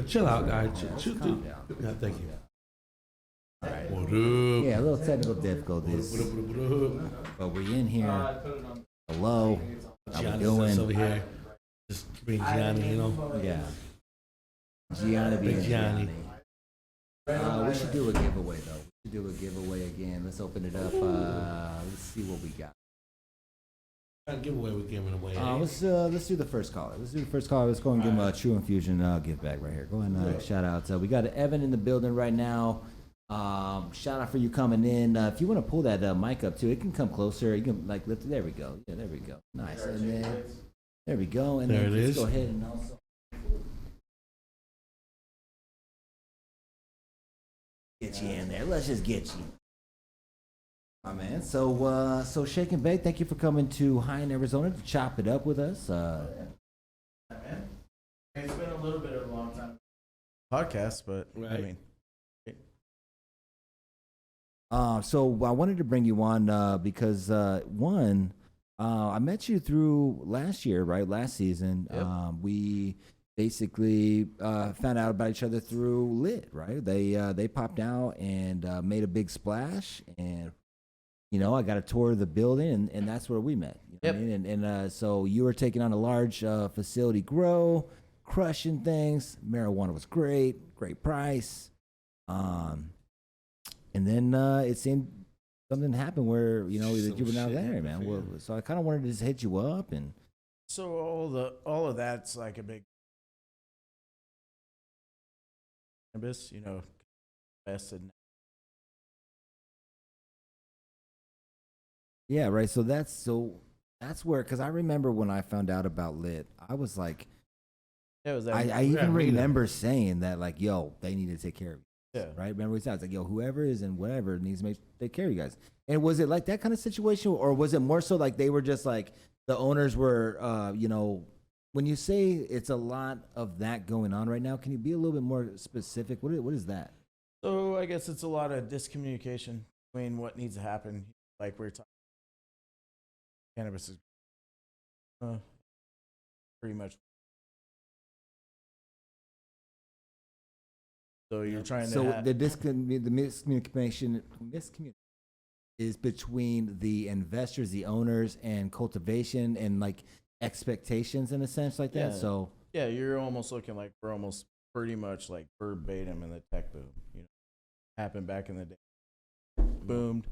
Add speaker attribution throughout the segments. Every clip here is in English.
Speaker 1: Chill out, guys. Chill,
Speaker 2: Calm down.
Speaker 1: Yeah, thank you.
Speaker 2: All right.
Speaker 1: What up?
Speaker 2: Yeah, a little technical difficulties, but we're in here. Hello. How we
Speaker 1: Giannis over
Speaker 2: doing?
Speaker 1: here. Just bring Gianni, you know.
Speaker 2: Yeah. Gianni being
Speaker 1: Big Gianni.
Speaker 2: We should do a giveaway though. We should do a giveaway again. Let's open it up. Let's see what we got.
Speaker 1: What giveaway we're giving away?
Speaker 2: Let's do the first caller. Let's go and give him a True Infusion gift bag right here. Go ahead and shout out. We got Evan in the building right now. Shout out for you coming in. If you want to pull that mic up too, it can come closer. You can like lift it. There we go. Yeah, there we go. Nice. And then there we go. And
Speaker 1: there
Speaker 2: then
Speaker 1: it
Speaker 2: let's
Speaker 1: is.
Speaker 2: go ahead and also get you in there. Let's just get you. My man. So Shake and Bake, thank you for coming to High in Arizona to chop it up with us.
Speaker 3: It's been a little bit of a long time podcast, but I
Speaker 1: Right.
Speaker 3: mean,
Speaker 2: So I wanted to bring you on because one, I met you through last year, right? Last season.
Speaker 3: Yep.
Speaker 2: We basically found out about each other through Lit, right? They popped out and made a big splash, and you know I got a tour of the building, and that's where we met. You know
Speaker 3: Yep.
Speaker 2: what I mean? And so you were taking on a large facility grow, crushing things. Marijuana was great price. And then it seemed something happened where you know that you were not
Speaker 1: shit
Speaker 2: there,
Speaker 1: happened
Speaker 2: man.
Speaker 1: for you.
Speaker 2: Well, so I kind of wanted to just hit you up and
Speaker 3: so all of that's like a big cannabis, you know, invested.
Speaker 2: yeah, right. So that's where because I remember when I found out about Lit, I was like,
Speaker 3: It was that.
Speaker 2: I
Speaker 1: Yeah,
Speaker 2: even
Speaker 1: me either.
Speaker 2: remember saying that like, yo, they need to take care of you.
Speaker 3: yeah.
Speaker 2: Right? Remember we said it's like, yo, whoever is and whatever needs to take care of you guys. And was it like that kind of situation, or was it more so like they were just like the owners were, you know, when you say it's a lot of that going on right now, can you be a little bit more specific? What is that?
Speaker 3: So I guess it's a lot of discommunication between what needs to happen. Like we we're talking, cannabis is pretty much. So you're trying to.
Speaker 2: So the miscommunication is between the investors, the owners, and cultivation, and like expectations in a sense like that.
Speaker 3: Yeah.
Speaker 2: So
Speaker 3: Yeah, you're almost looking like we're almost pretty much like verbatim in the tech boom. You know, happened back in the day. Boomed.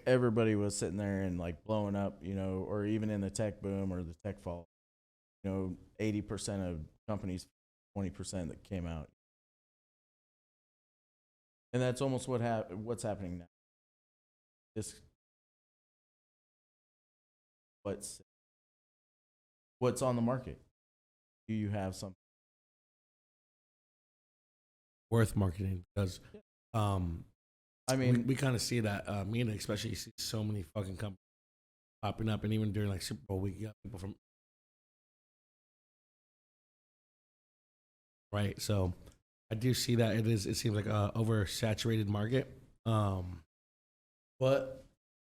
Speaker 3: Everybody was sitting there and like blowing up, you know, or even in the tech boom or the tech fall. You know, 80% of companies, 20% that came out, and that's almost what's happening now. This what's on the market. Do you have something?
Speaker 1: Worth marketing because,
Speaker 3: I mean,
Speaker 1: we kind of see that. Me and especially see so many fucking companies popping up, and even during like Super Bowl week, you got people from right. So I do see that it is. It seems like a oversaturated market. But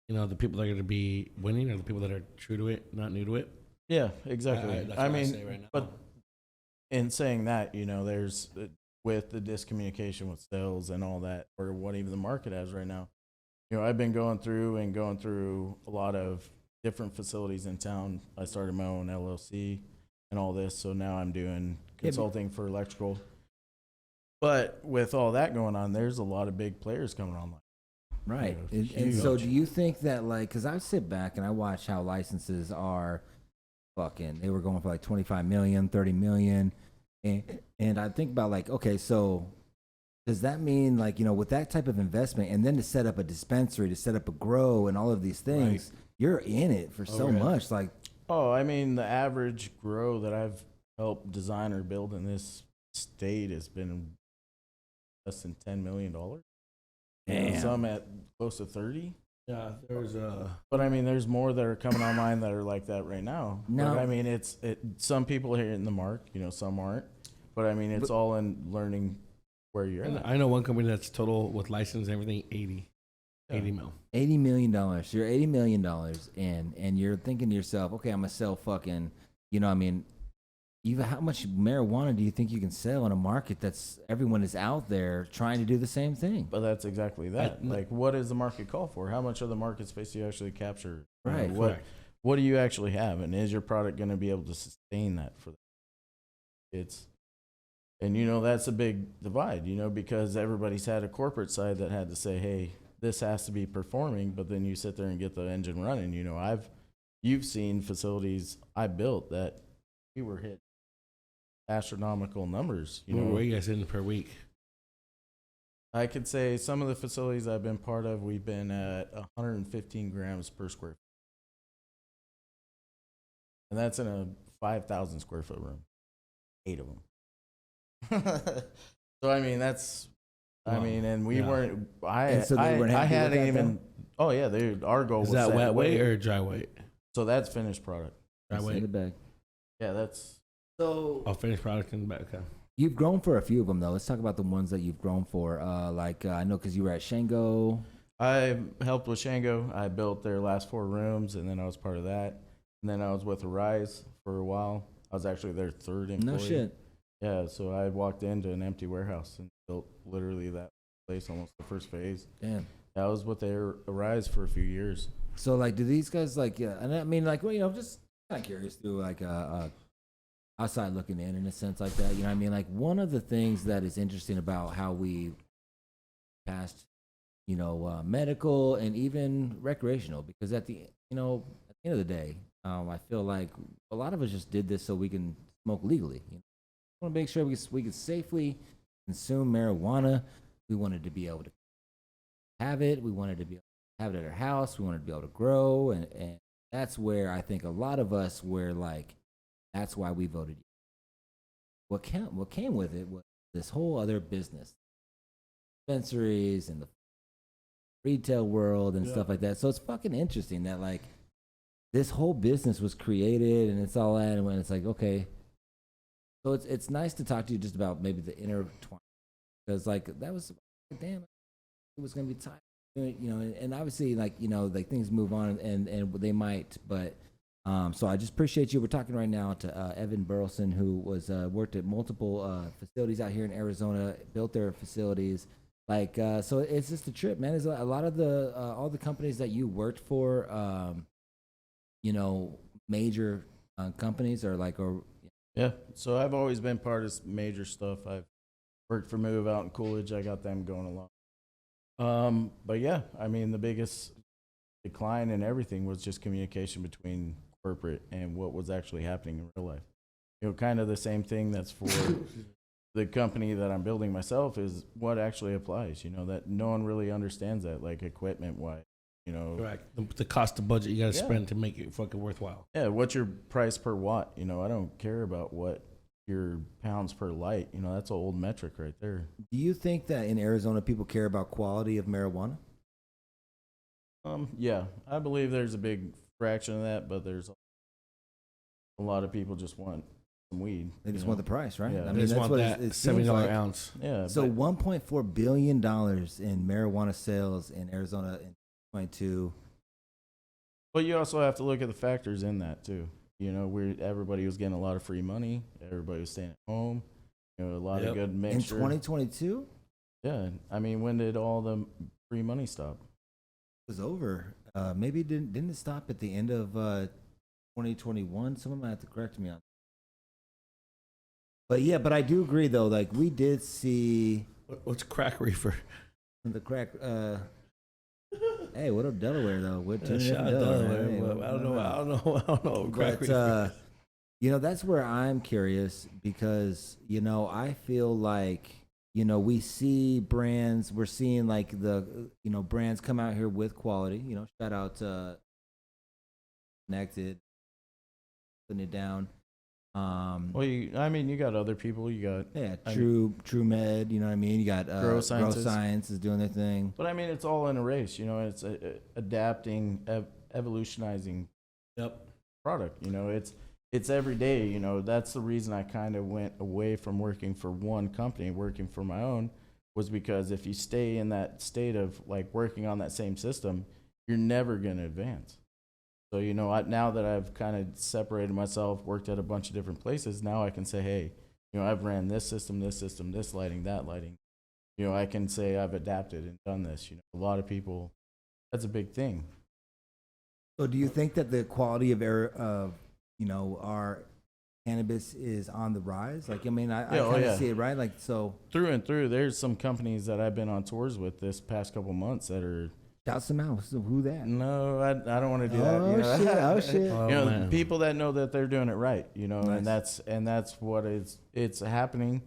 Speaker 1: you know, the people that are going to be winning are the people that are true to it, not new to it.
Speaker 3: yeah, exactly.
Speaker 1: That's
Speaker 3: I
Speaker 1: what
Speaker 3: mean,
Speaker 1: say right now.
Speaker 3: but in saying that, you know, there's with the discommunication with sales and all that, or what even the market has right now. You know, I've been going through a lot of different facilities in town. I started my own LLC and all this, so now I'm doing consulting for electrical. But with all that going on, there's a lot of big players coming online.
Speaker 2: right.
Speaker 3: Yeah,
Speaker 2: And so
Speaker 3: huge.
Speaker 2: do you think that like, because I sit back and I watch how licenses are fucking, they were going for like 25 million, 30 million. And I think about like, okay, so does that mean like, you know, with that type of investment and then to set up a dispensary, to set up a grow and all of these things, you're in it for so
Speaker 1: yeah.
Speaker 2: much. Like,
Speaker 3: Oh, I mean, the average grow that I've helped design or build in this state has been less than $10 million.
Speaker 2: damn.
Speaker 3: Some at close to 30.
Speaker 1: Yeah, there's
Speaker 3: But I mean, there's more that are coming online that are like that right now.
Speaker 2: No.
Speaker 3: But I mean, some people are hitting the mark, you know, some aren't. But I mean, it's all in learning where you're
Speaker 1: and
Speaker 3: at.
Speaker 1: I know one company that's total with license and everything 80 mil.
Speaker 2: $80 million. You're $80 million in, and you're thinking to yourself, okay, I'm gonna sell fucking, you know, what I mean, how much marijuana do you think you can sell in a market that's everyone is out there trying to do the same thing?
Speaker 3: But that's exactly that. Like, what does the market call for? How much of the market space do you actually capture?
Speaker 2: Right.
Speaker 3: What do you actually have, and is your product going to be able to sustain that for? It's, and that's a big divide. Because everybody's had a corporate side that had to say, hey, this has to be performing, but then you sit there and get the engine running. You've seen facilities I built that we were hit astronomical numbers.
Speaker 1: What were you guys in per week?
Speaker 3: I could say some of the facilities I've been part of, we've been at 115 grams per square foot. And that's in a 5,000 square foot room. 8 of them. So, I mean, that's, wow. I mean, and we weren't, I hadn't even, oh yeah, our goal was
Speaker 1: Is that wet weight or dry weight?
Speaker 3: So that's finished product.
Speaker 1: Dry weight.
Speaker 2: In the bag.
Speaker 3: Yeah, that's.
Speaker 2: So.
Speaker 1: Oh, finished product in the bag, okay.
Speaker 2: You've grown for a few of them, though. Let's talk about the ones that you've grown for. I know because you were at Shango.
Speaker 3: I helped with Shango. I built their last 4 rooms, and then I was part of that. And then I was with Arise for a while. I was actually their 3rd employee.
Speaker 2: No shit.
Speaker 3: Yeah, so I walked into an empty warehouse and built literally that place, almost the first phase.
Speaker 2: Damn.
Speaker 3: I was with their Arise for a few years.
Speaker 2: So, like, do these guys, and I mean, like, well, just kind of curious, through, outside looking in a sense like that, I mean? Like, one of the things that is interesting about how we passed, medical and even recreational, because at the end of the day, I feel like a lot of us just did this so we can smoke legally. We want to make sure we can safely consume marijuana. We wanted to be able to have it. We wanted to be able to have it at our house. We wanted to be able to grow. And that's where I think a lot of us were like, that's why we voted. What came with it was this whole other business, dispensaries and the retail world and stuff like that. So it's fucking interesting that, like, this whole business was created and it's all that, and when it's like, okay, so it's nice to talk to you just about maybe the intertwine, because like that was, damn, it was gonna be tight, and obviously like things move on and they might, but so I just appreciate you. We're talking right now to Evan Burleson, who was worked at multiple facilities out here in Arizona, built their facilities. Like, so it's just a trip, man. There's a lot of the all the companies that you worked for, major companies or
Speaker 3: yeah. So I've always been part of major stuff. I've worked for Move out in Coolidge. I got them going along. But yeah, I mean, the biggest decline in everything was just communication between corporate and what was actually happening in real life. Kind of the same thing that's for the company that I'm building myself is what actually applies, that no one really understands that, like equipment wise,
Speaker 1: Correct. The cost of budget you got to spend to make it fucking worthwhile.
Speaker 3: Yeah. What's your price per watt? I don't care about what your pounds per light, that's an old metric right there.
Speaker 2: Do you think that in Arizona people care about quality of marijuana?
Speaker 3: Yeah, I believe there's a big fraction of that, but there's a lot of people just want some weed.
Speaker 2: They just want the price, right?
Speaker 3: Yeah.
Speaker 2: I mean,
Speaker 1: They just
Speaker 2: that's
Speaker 1: want
Speaker 2: what
Speaker 1: that
Speaker 2: it
Speaker 1: $70
Speaker 2: seems like.
Speaker 1: ounce.
Speaker 3: Yeah.
Speaker 2: So $1.4 billion in marijuana sales in Arizona in 2022.
Speaker 3: But you also have to look at the factors in that too. Everybody was getting a lot of free money. Everybody was staying at home. A lot of good mixture.
Speaker 2: In 2022?
Speaker 3: Yeah. I mean, when did all the free money stop?
Speaker 2: It was over. Maybe didn't it stop at the end of 2021? Someone might have to correct me on. But yeah, but I do agree though. Like we did see
Speaker 1: What's crack reefer?
Speaker 2: the crack. Hey, what up, Delaware though? What
Speaker 1: Shout out Delaware. Hey, I don't know. Crack reefer.
Speaker 2: That's where I'm curious because I feel like we see brands. We're seeing like the brands come out here with quality. Shout out to Connected, putting it down.
Speaker 3: Well, you got other people. You got
Speaker 2: True Med. You know what I mean. You got Grow Science is doing their thing.
Speaker 3: But I mean, it's all in a race. It's adapting, evolutionizing.
Speaker 1: Yep.
Speaker 3: Product. It's every day. That's the reason I kind of went away from working for one company, working for my own, was because if you stay in that state of like working on that same system, you're never going to advance. So, you know, now that I've kind of separated myself, worked at a bunch of different places, now I can say, hey, you know, I've ran this system, this lighting, that lighting. You know, I can say I've adapted and done this. You know, a lot of people, that's a big thing.
Speaker 2: So, do you think that the quality of air of our cannabis is on the rise? Like, I mean, I
Speaker 3: Yeah, oh,
Speaker 2: kind of
Speaker 3: yeah.
Speaker 2: see it, right? Like, so
Speaker 3: Through and through, there's some companies that I've been on tours with this past couple months that are,
Speaker 2: shout some out. So who that?
Speaker 3: no, I don't want to do that.
Speaker 2: Oh
Speaker 3: You know?
Speaker 2: shit! Oh shit!
Speaker 1: Oh,
Speaker 3: You know,
Speaker 1: man.
Speaker 3: people that know that they're doing it right, you know,
Speaker 2: Nice.
Speaker 3: and that's what it's happening.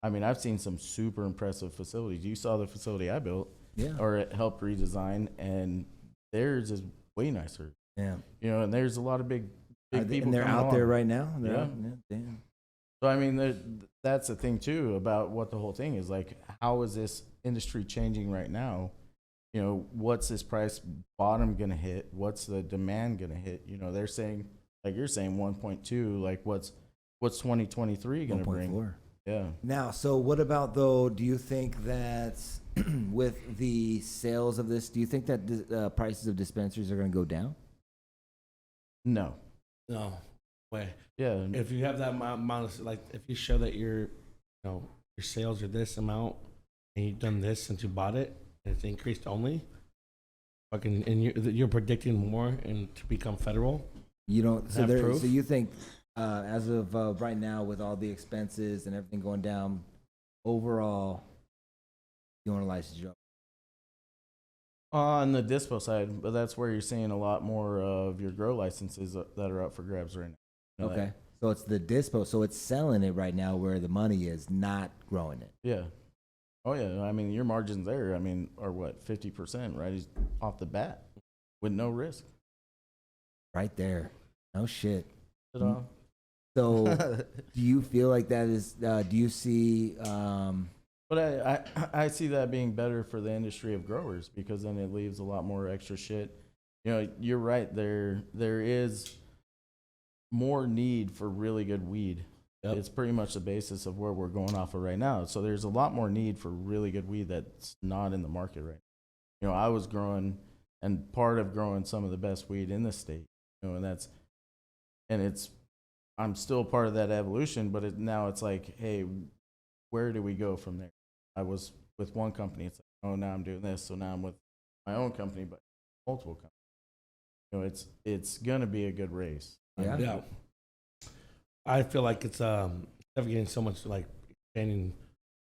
Speaker 3: I mean, I've seen some super impressive facilities. You saw the facility I built
Speaker 2: Yeah.
Speaker 3: or it helped redesign, and theirs is way nicer.
Speaker 2: Yeah.
Speaker 3: You know, and there's a lot of big people
Speaker 2: and they're
Speaker 3: coming
Speaker 2: out there
Speaker 3: along.
Speaker 2: right now. They're
Speaker 3: Yeah.
Speaker 2: out, damn.
Speaker 3: So I mean, that's the thing too about what the whole thing is like. How is this industry changing right now? You know, what's this price bottom gonna hit? What's the demand gonna hit? You know, they're saying, like you're saying, 1.2. Like, what's 2023 gonna bring?
Speaker 2: 1.4.
Speaker 3: Yeah.
Speaker 2: Now, so what about though? Do you think that with the sales of this, do you think that prices of dispensaries are going to go down?
Speaker 3: No.
Speaker 1: No way.
Speaker 3: Yeah.
Speaker 1: If you have that amount of, like, if you show that your sales are this amount and you've done this since you bought it, and it's increased only, fucking, and you're predicting more and to become federal.
Speaker 2: You don't. So
Speaker 1: Have
Speaker 2: there.
Speaker 1: proof?
Speaker 2: So you think, as of right now, with all the expenses and everything going down, overall, you want to license your.
Speaker 3: On the dispo side, but that's where you're seeing a lot more of your grow licenses that are up for grabs right now. You know,
Speaker 2: Okay. So it's the dispo. So it's selling it right now where the money is, not growing it.
Speaker 3: Yeah. Oh yeah. I mean, your margins there, I mean, are what, 50%, right? Off the bat with no risk.
Speaker 2: Right there. No shit.
Speaker 3: Ta-da.
Speaker 2: So do you feel like that is? Do you see?
Speaker 3: But I see that being better for the industry of growers because then it leaves a lot more extra shit. You know, you're right. There is more need for really good weed.
Speaker 1: Yep.
Speaker 3: It's pretty much the basis of where we're going off of right now. So there's a lot more need for really good weed that's not in the market right now. You know, I was growing and part of growing some of the best weed in the state. You know, I'm still part of that evolution, but now it's like, hey, where do we go from there? I was with one company. It's like, oh, now I'm doing this. So now I'm with my own company, but multiple companies. You know, it's gonna be a good race.
Speaker 2: Yeah.
Speaker 1: Yeah. I feel like it's definitely getting so much like expanding.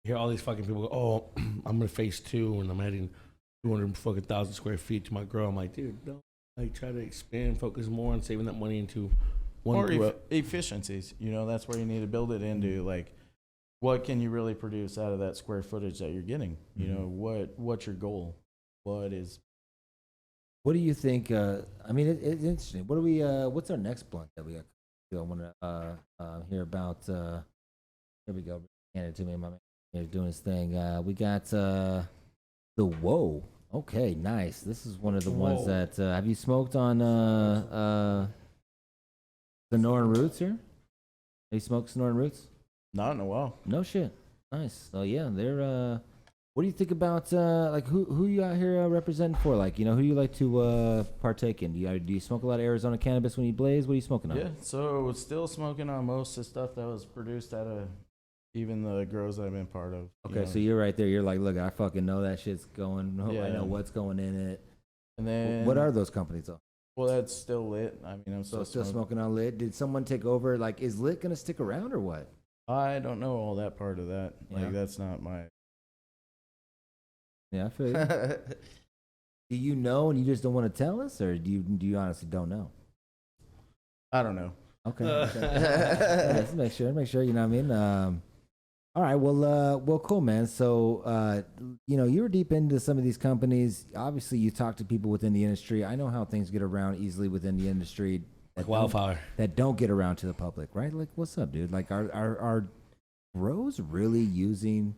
Speaker 1: You hear all these fucking people go, "Oh, I'm in phase 2 and I'm adding 200,000 square feet to my grow." I'm like, dude, don't like try to expand, focus more on saving that money into one
Speaker 3: Or
Speaker 1: grow.
Speaker 3: efficiencies. You know, that's where you need to build it into. Like, what can you really produce out of that square footage that you're getting? You know, what's your goal? What
Speaker 2: What do you think? I mean, it's interesting. What do we? What's our next blunt that we got? I want to hear about. Here we go. Hand it to me, my man. He's doing his thing. We got the Whoa. Okay, nice. This is one of the ones
Speaker 1: Whoa.
Speaker 2: that have you smoked on Sonoran Roots here? Have you smoked Sonoran Roots?
Speaker 3: not in a while.
Speaker 2: No shit. Nice. So yeah, they're. What do you think about like who you out here representing for? Like, you know, who you like to partake in? Do you smoke a lot of Arizona cannabis when you blaze? What are you smoking on?
Speaker 3: Yeah, so still smoking on most of the stuff that was produced out of even the grows I've been part of. you
Speaker 2: Okay,
Speaker 3: know.
Speaker 2: so you're right there. You're like, look, I fucking know that shit's going. I
Speaker 3: Yeah.
Speaker 2: know what's going in it.
Speaker 3: And then
Speaker 2: What are those companies though?
Speaker 3: Well, that's still lit. I mean, I'm
Speaker 2: So
Speaker 3: still
Speaker 2: smoking on Lit. Did someone take over? Like, is Lit gonna stick around or what?
Speaker 3: I don't know all that part of that.
Speaker 2: Yeah.
Speaker 3: Like, that's not my.
Speaker 2: Yeah, I feel you. Do you know and you just don't want to tell us, or do you honestly don't know?
Speaker 3: I don't know.
Speaker 2: Okay. Okay. Yeah, just make sure. You know what I mean? All right. Well, cool, man. So, you know, you were deep into some of these companies. Obviously, you talk to people within the industry. I know how things get around easily within the industry.
Speaker 1: Like wildfire.
Speaker 2: That don't get around to the public, right? Like, what's up, dude? Like, are grows really using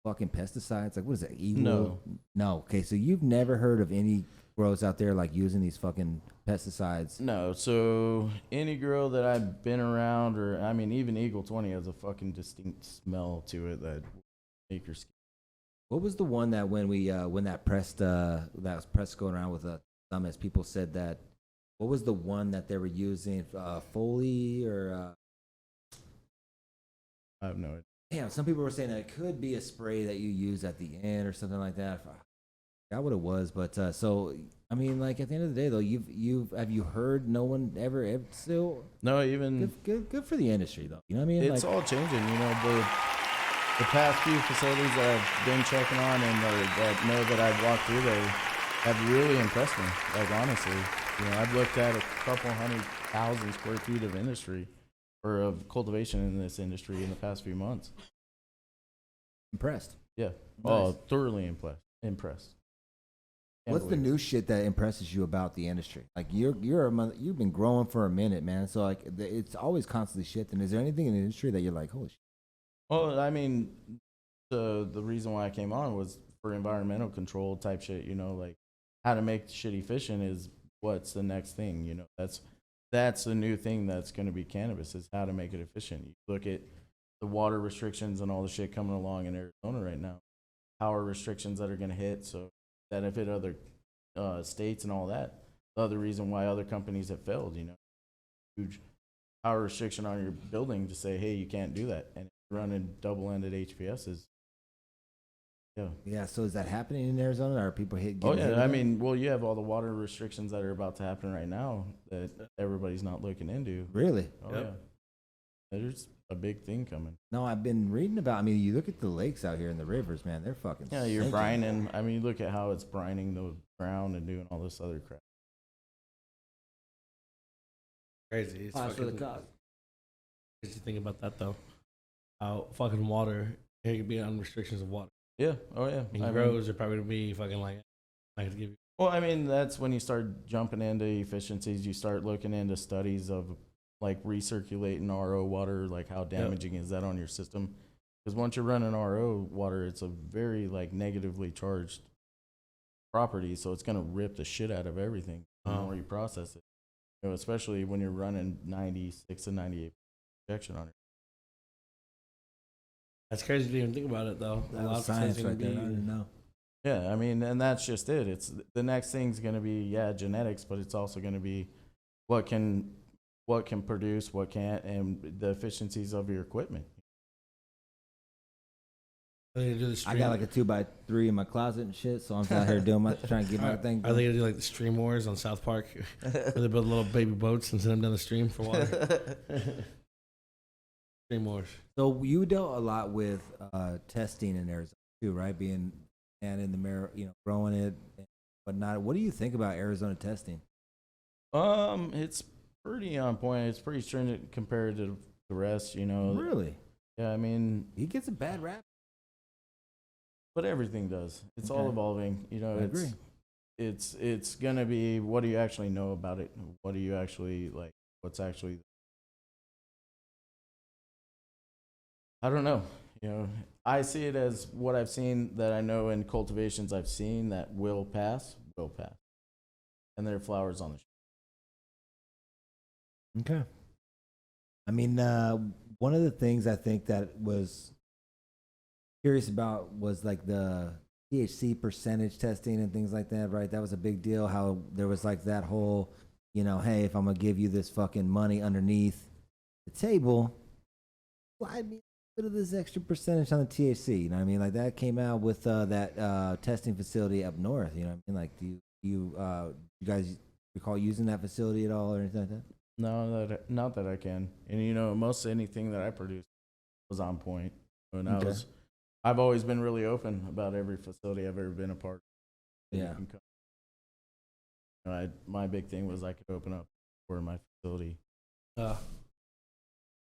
Speaker 2: fucking pesticides? Like, what is it? Evil? No. Okay, so you've never heard of any grows out there like using these fucking pesticides?
Speaker 3: No. So any girl that I've been around, or I mean, even Eagle 20 has a fucking distinct smell to it that make your skin.
Speaker 2: What was the one that when that was press going around with Summits, people said that What was the one that they were using? Foley or
Speaker 3: I have no idea.
Speaker 2: damn? Some people were saying that it could be a spray that you use at the end or something like that. I forgot what it was, but so I mean, like at the end of the day, though, you've have you heard no one ever still
Speaker 3: No, even
Speaker 2: good for the industry though. You know what I mean?
Speaker 3: it's all changing. You know, the past few facilities that I've been checking on and that know that I've walked through, they have really impressed me. Like honestly, you know, I've looked at a couple 100,000 square feet of industry or of cultivation in this industry in the past few months.
Speaker 2: Impressed.
Speaker 3: Yeah.
Speaker 2: Nice.
Speaker 3: Oh, thoroughly impressed. Can't
Speaker 2: What's the
Speaker 3: believe it.
Speaker 2: new shit that impresses you about the industry? Like you've been growing for a minute, man. So like it's always constantly shifting. Is there anything in the industry that you're like, holy shit?
Speaker 3: Well, I mean, the reason why I came on was for environmental control type shit. You know, like how to make shit efficient is what's the next thing. You know, that's the new thing that's going to be cannabis is how to make it efficient. You look at the water restrictions and all the shit coming along in Arizona right now, power restrictions that are going to hit, so that have hit other states and all that. The other reason why other companies have failed, you know, huge power restriction on your building to say, hey, you can't do that, and running double-ended HPSs. Yeah.
Speaker 2: Yeah. So is that happening in Arizona? Are people
Speaker 3: Oh
Speaker 2: getting hit
Speaker 3: yeah.
Speaker 2: with
Speaker 3: I
Speaker 2: that?
Speaker 3: mean, well, you have all the water restrictions that are about to happen right now that everybody's not looking into.
Speaker 2: Really?
Speaker 3: Oh
Speaker 1: Yep.
Speaker 3: yeah. There's a big thing coming.
Speaker 2: No, I've been reading about. I mean, you look at the lakes out here and the rivers, man. They're fucking.
Speaker 3: Yeah, you're
Speaker 2: sinking.
Speaker 3: brining. I mean, look at how it's brining the ground and doing all this other crap.
Speaker 1: Crazy. It's
Speaker 2: Pause for the
Speaker 1: fucking
Speaker 2: cause.
Speaker 1: crazy thing about that though. How fucking water here could be on restrictions of water.
Speaker 3: Yeah. Oh yeah.
Speaker 1: And
Speaker 3: I mean,
Speaker 1: grows are probably gonna be fucking like I could give you
Speaker 3: well, I mean, that's when you start jumping into efficiencies. You start looking into studies of like recirculating RO water, like how damaging is that on your system? Because once you're running RO water, it's a very like negatively charged property, so it's gonna rip the shit out of everything the
Speaker 1: Oh.
Speaker 3: more you process it. You know, especially when you're running 96 to 98 projection on it.
Speaker 1: that's crazy to even think about it though.
Speaker 2: That was science right there. I didn't know.
Speaker 3: Yeah, I mean, and that's just it. It's the next thing's going to be genetics, but it's also going to be what can produce, what can't, and the efficiencies of your equipment.
Speaker 1: Are they gonna do the
Speaker 2: I
Speaker 1: stream?
Speaker 2: got like a 2x3 in my closet and shit, so I'm out here doing my trying to get my thing.
Speaker 1: Are they gonna do like the stream wars on South Park, where they build little baby boats and send them down the stream for water? Stream wars.
Speaker 2: So you dealt a lot with testing in Arizona too, right? Being and in the mirror, you know, growing it, but not. What do you think about Arizona testing?
Speaker 3: It's pretty on point. It's pretty stringent compared to the rest, you know.
Speaker 2: Really?
Speaker 3: Yeah, I mean,
Speaker 2: He gets a bad rap.
Speaker 3: but everything does. It's all
Speaker 2: Okay.
Speaker 3: evolving, you know.
Speaker 2: I agree.
Speaker 3: It's gonna be what do you actually know about it? What do you actually like? What's actually I don't know. You know, I see it as what I've seen that I know in cultivations I've seen that will pass, and there are flowers on the
Speaker 2: Okay. I mean, one of the things I think that was curious about was like the THC percentage testing and things like that, right? That was a big deal. How there was like that whole, you know, hey, if I'm gonna give you this fucking money underneath the table, slide me a bit of this extra percentage on the THC. You know what I mean? Like that came out with that testing facility up north. You know what I mean? Like, do you guys recall using that facility at all or anything like that?
Speaker 3: No, not that I can. And you know, most anything that I produced was on point. And
Speaker 2: Okay.
Speaker 3: I've always been really open about every facility I've ever been a part of.
Speaker 2: Yeah.
Speaker 3: You know, my big thing was I could open up for my facility.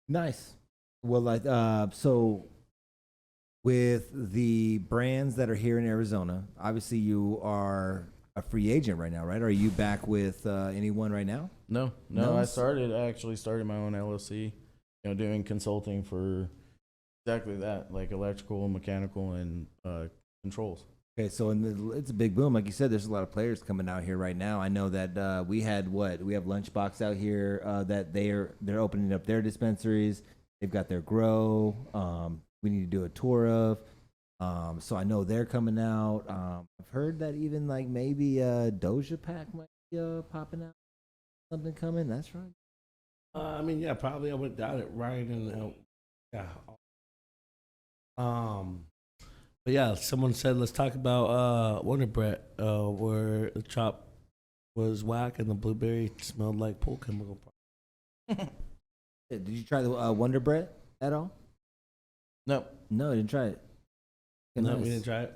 Speaker 2: Nice. Well, like, so with the brands that are here in Arizona, obviously you are a free agent right now, right? Are you back with anyone right now?
Speaker 3: No,
Speaker 2: No?
Speaker 3: I actually started my own LLC, you know, doing consulting for exactly that, like electrical, mechanical, and controls.
Speaker 2: Okay, so it's a big boom. Like you said, there's a lot of players coming out here right now. I know that we have Lunchbox out here that they're opening up their dispensaries. They've got their grow. We need to do a tour of. So I know they're coming out. I've heard that even like maybe Doja Pack might be popping out. something coming. That's right.
Speaker 1: I mean, yeah, probably I would doubt it. Ryan and yeah. But yeah, someone said let's talk about Wonder Bread, where the chop was whack and the blueberry smelled like pool chemical.
Speaker 2: Did you try the Wonder Bread at all?
Speaker 3: No.
Speaker 2: No, I didn't try it.
Speaker 1: No,
Speaker 2: Nice.
Speaker 1: we didn't try it.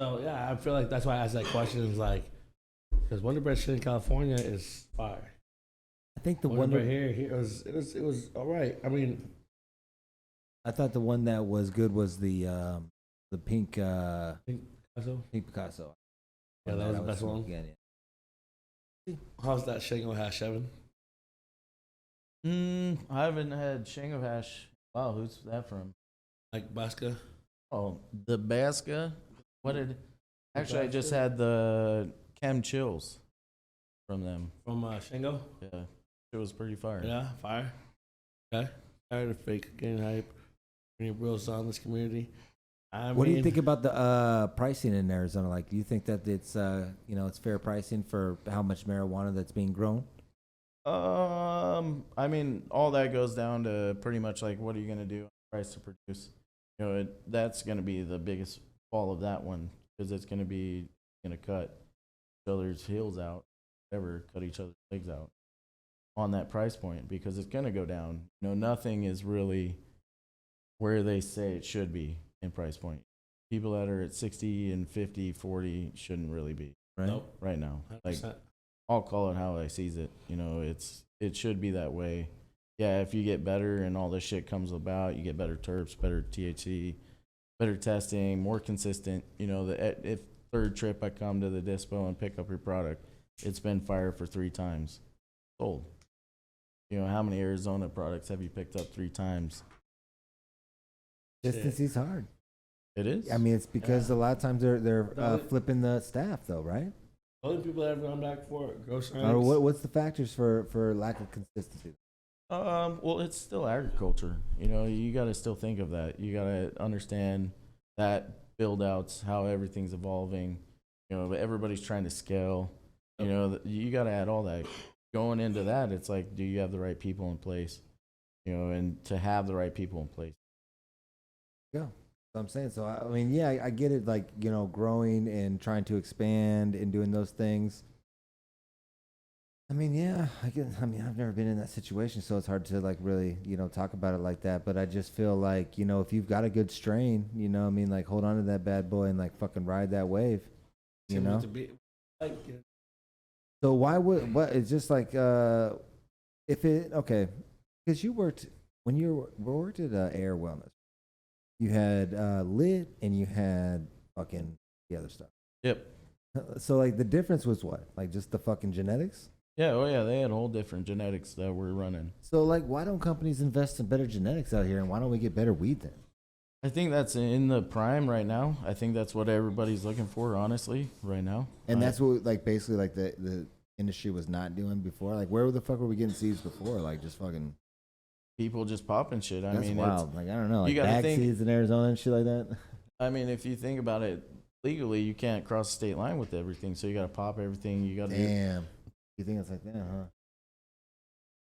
Speaker 1: So yeah, I feel like that's why I asked that question. Is like because Wonder Bread shit in California is fire.
Speaker 2: I think the
Speaker 1: Wonder
Speaker 2: Wonder
Speaker 1: Bread here it was all right. I mean,
Speaker 2: I thought the one that was good was the pink
Speaker 1: so
Speaker 2: pink Picasso.
Speaker 1: yeah, that was the best one.
Speaker 2: Again, yeah.
Speaker 1: How's that Shango hash, Evan?
Speaker 3: I haven't had Shango hash. Wow, who's that from?
Speaker 1: Like Basca?
Speaker 3: Oh, the Basca. What did? Actually, I just had the Chem Chills from them.
Speaker 1: From Shango?
Speaker 3: Yeah, it was pretty fire.
Speaker 1: Yeah, fire. Okay. Tired of fake getting hype. Any real on this community.
Speaker 2: What do you think about the pricing in Arizona? Like, do you think that it's it's fair pricing for how much marijuana that's being grown?
Speaker 3: I mean, all that goes down to pretty much like what are you gonna do on price to produce? That's gonna be the biggest fall of that one because it's gonna cut each other's heels out, whatever, cut each other's legs out on that price point because it's gonna go down. Nothing is really where they say it should be in price point. People that are at 60 and 50, 40 shouldn't really be right now.
Speaker 1: 100%.
Speaker 3: Like I'll call it how I sees it. It should be that way. Yeah, if you get better and all this shit comes about, you get better terps, better THC, better testing, more consistent. If third trip I come to the dispo and pick up your product, it's been fired for 3 times, sold. How many Arizona products have you picked up 3 times?
Speaker 2: Distance is hard.
Speaker 3: It is.
Speaker 2: I mean, it's because a lot of times they're flipping the staff, though, right?
Speaker 1: The only people that have gone back for it, gross
Speaker 2: Or what's the factors for lack of consistency?
Speaker 3: Well, it's still agriculture. You got to still think of that. You got to understand that build outs, how everything's evolving. Everybody's trying to scale. You got to add all that. Going into that, it's like, do you have the right people in place? And to have the right people in place.
Speaker 2: Yeah. So I'm saying, so I mean, yeah, I get it, like, growing and trying to expand and doing those things. I mean, yeah, I've never been in that situation, so it's hard to like really, talk about it like that. But I just feel like, if you've got a good strain, like hold on to that bad boy and like fucking ride that wave,
Speaker 1: To be, like,
Speaker 2: So why would what? It's just like if it okay, because you worked when you worked at Air Wellness. You had lit and you had fucking the other stuff.
Speaker 3: Yep.
Speaker 2: So like the difference was what? Like just the fucking genetics?
Speaker 3: Yeah, oh yeah, they had whole different genetics that we're running.
Speaker 2: So like why don't companies invest in better genetics out here and why don't we get better weed then?
Speaker 3: I think that's in the prime right now. I think that's what everybody's looking for, honestly, right now.
Speaker 2: And that's what like basically like the industry was not doing before. Like where the fuck were we getting seeds before? Like just fucking
Speaker 3: people just popping shit. I
Speaker 2: that's
Speaker 3: mean,
Speaker 2: wild. Like I don't know, like
Speaker 3: you gotta
Speaker 2: bag
Speaker 3: think,
Speaker 2: seeds in Arizona and shit like that.
Speaker 3: I mean, if you think about it, legally you can't cross the state line with everything, so you got to pop everything. You got to.
Speaker 2: Damn. You think it's like that, huh?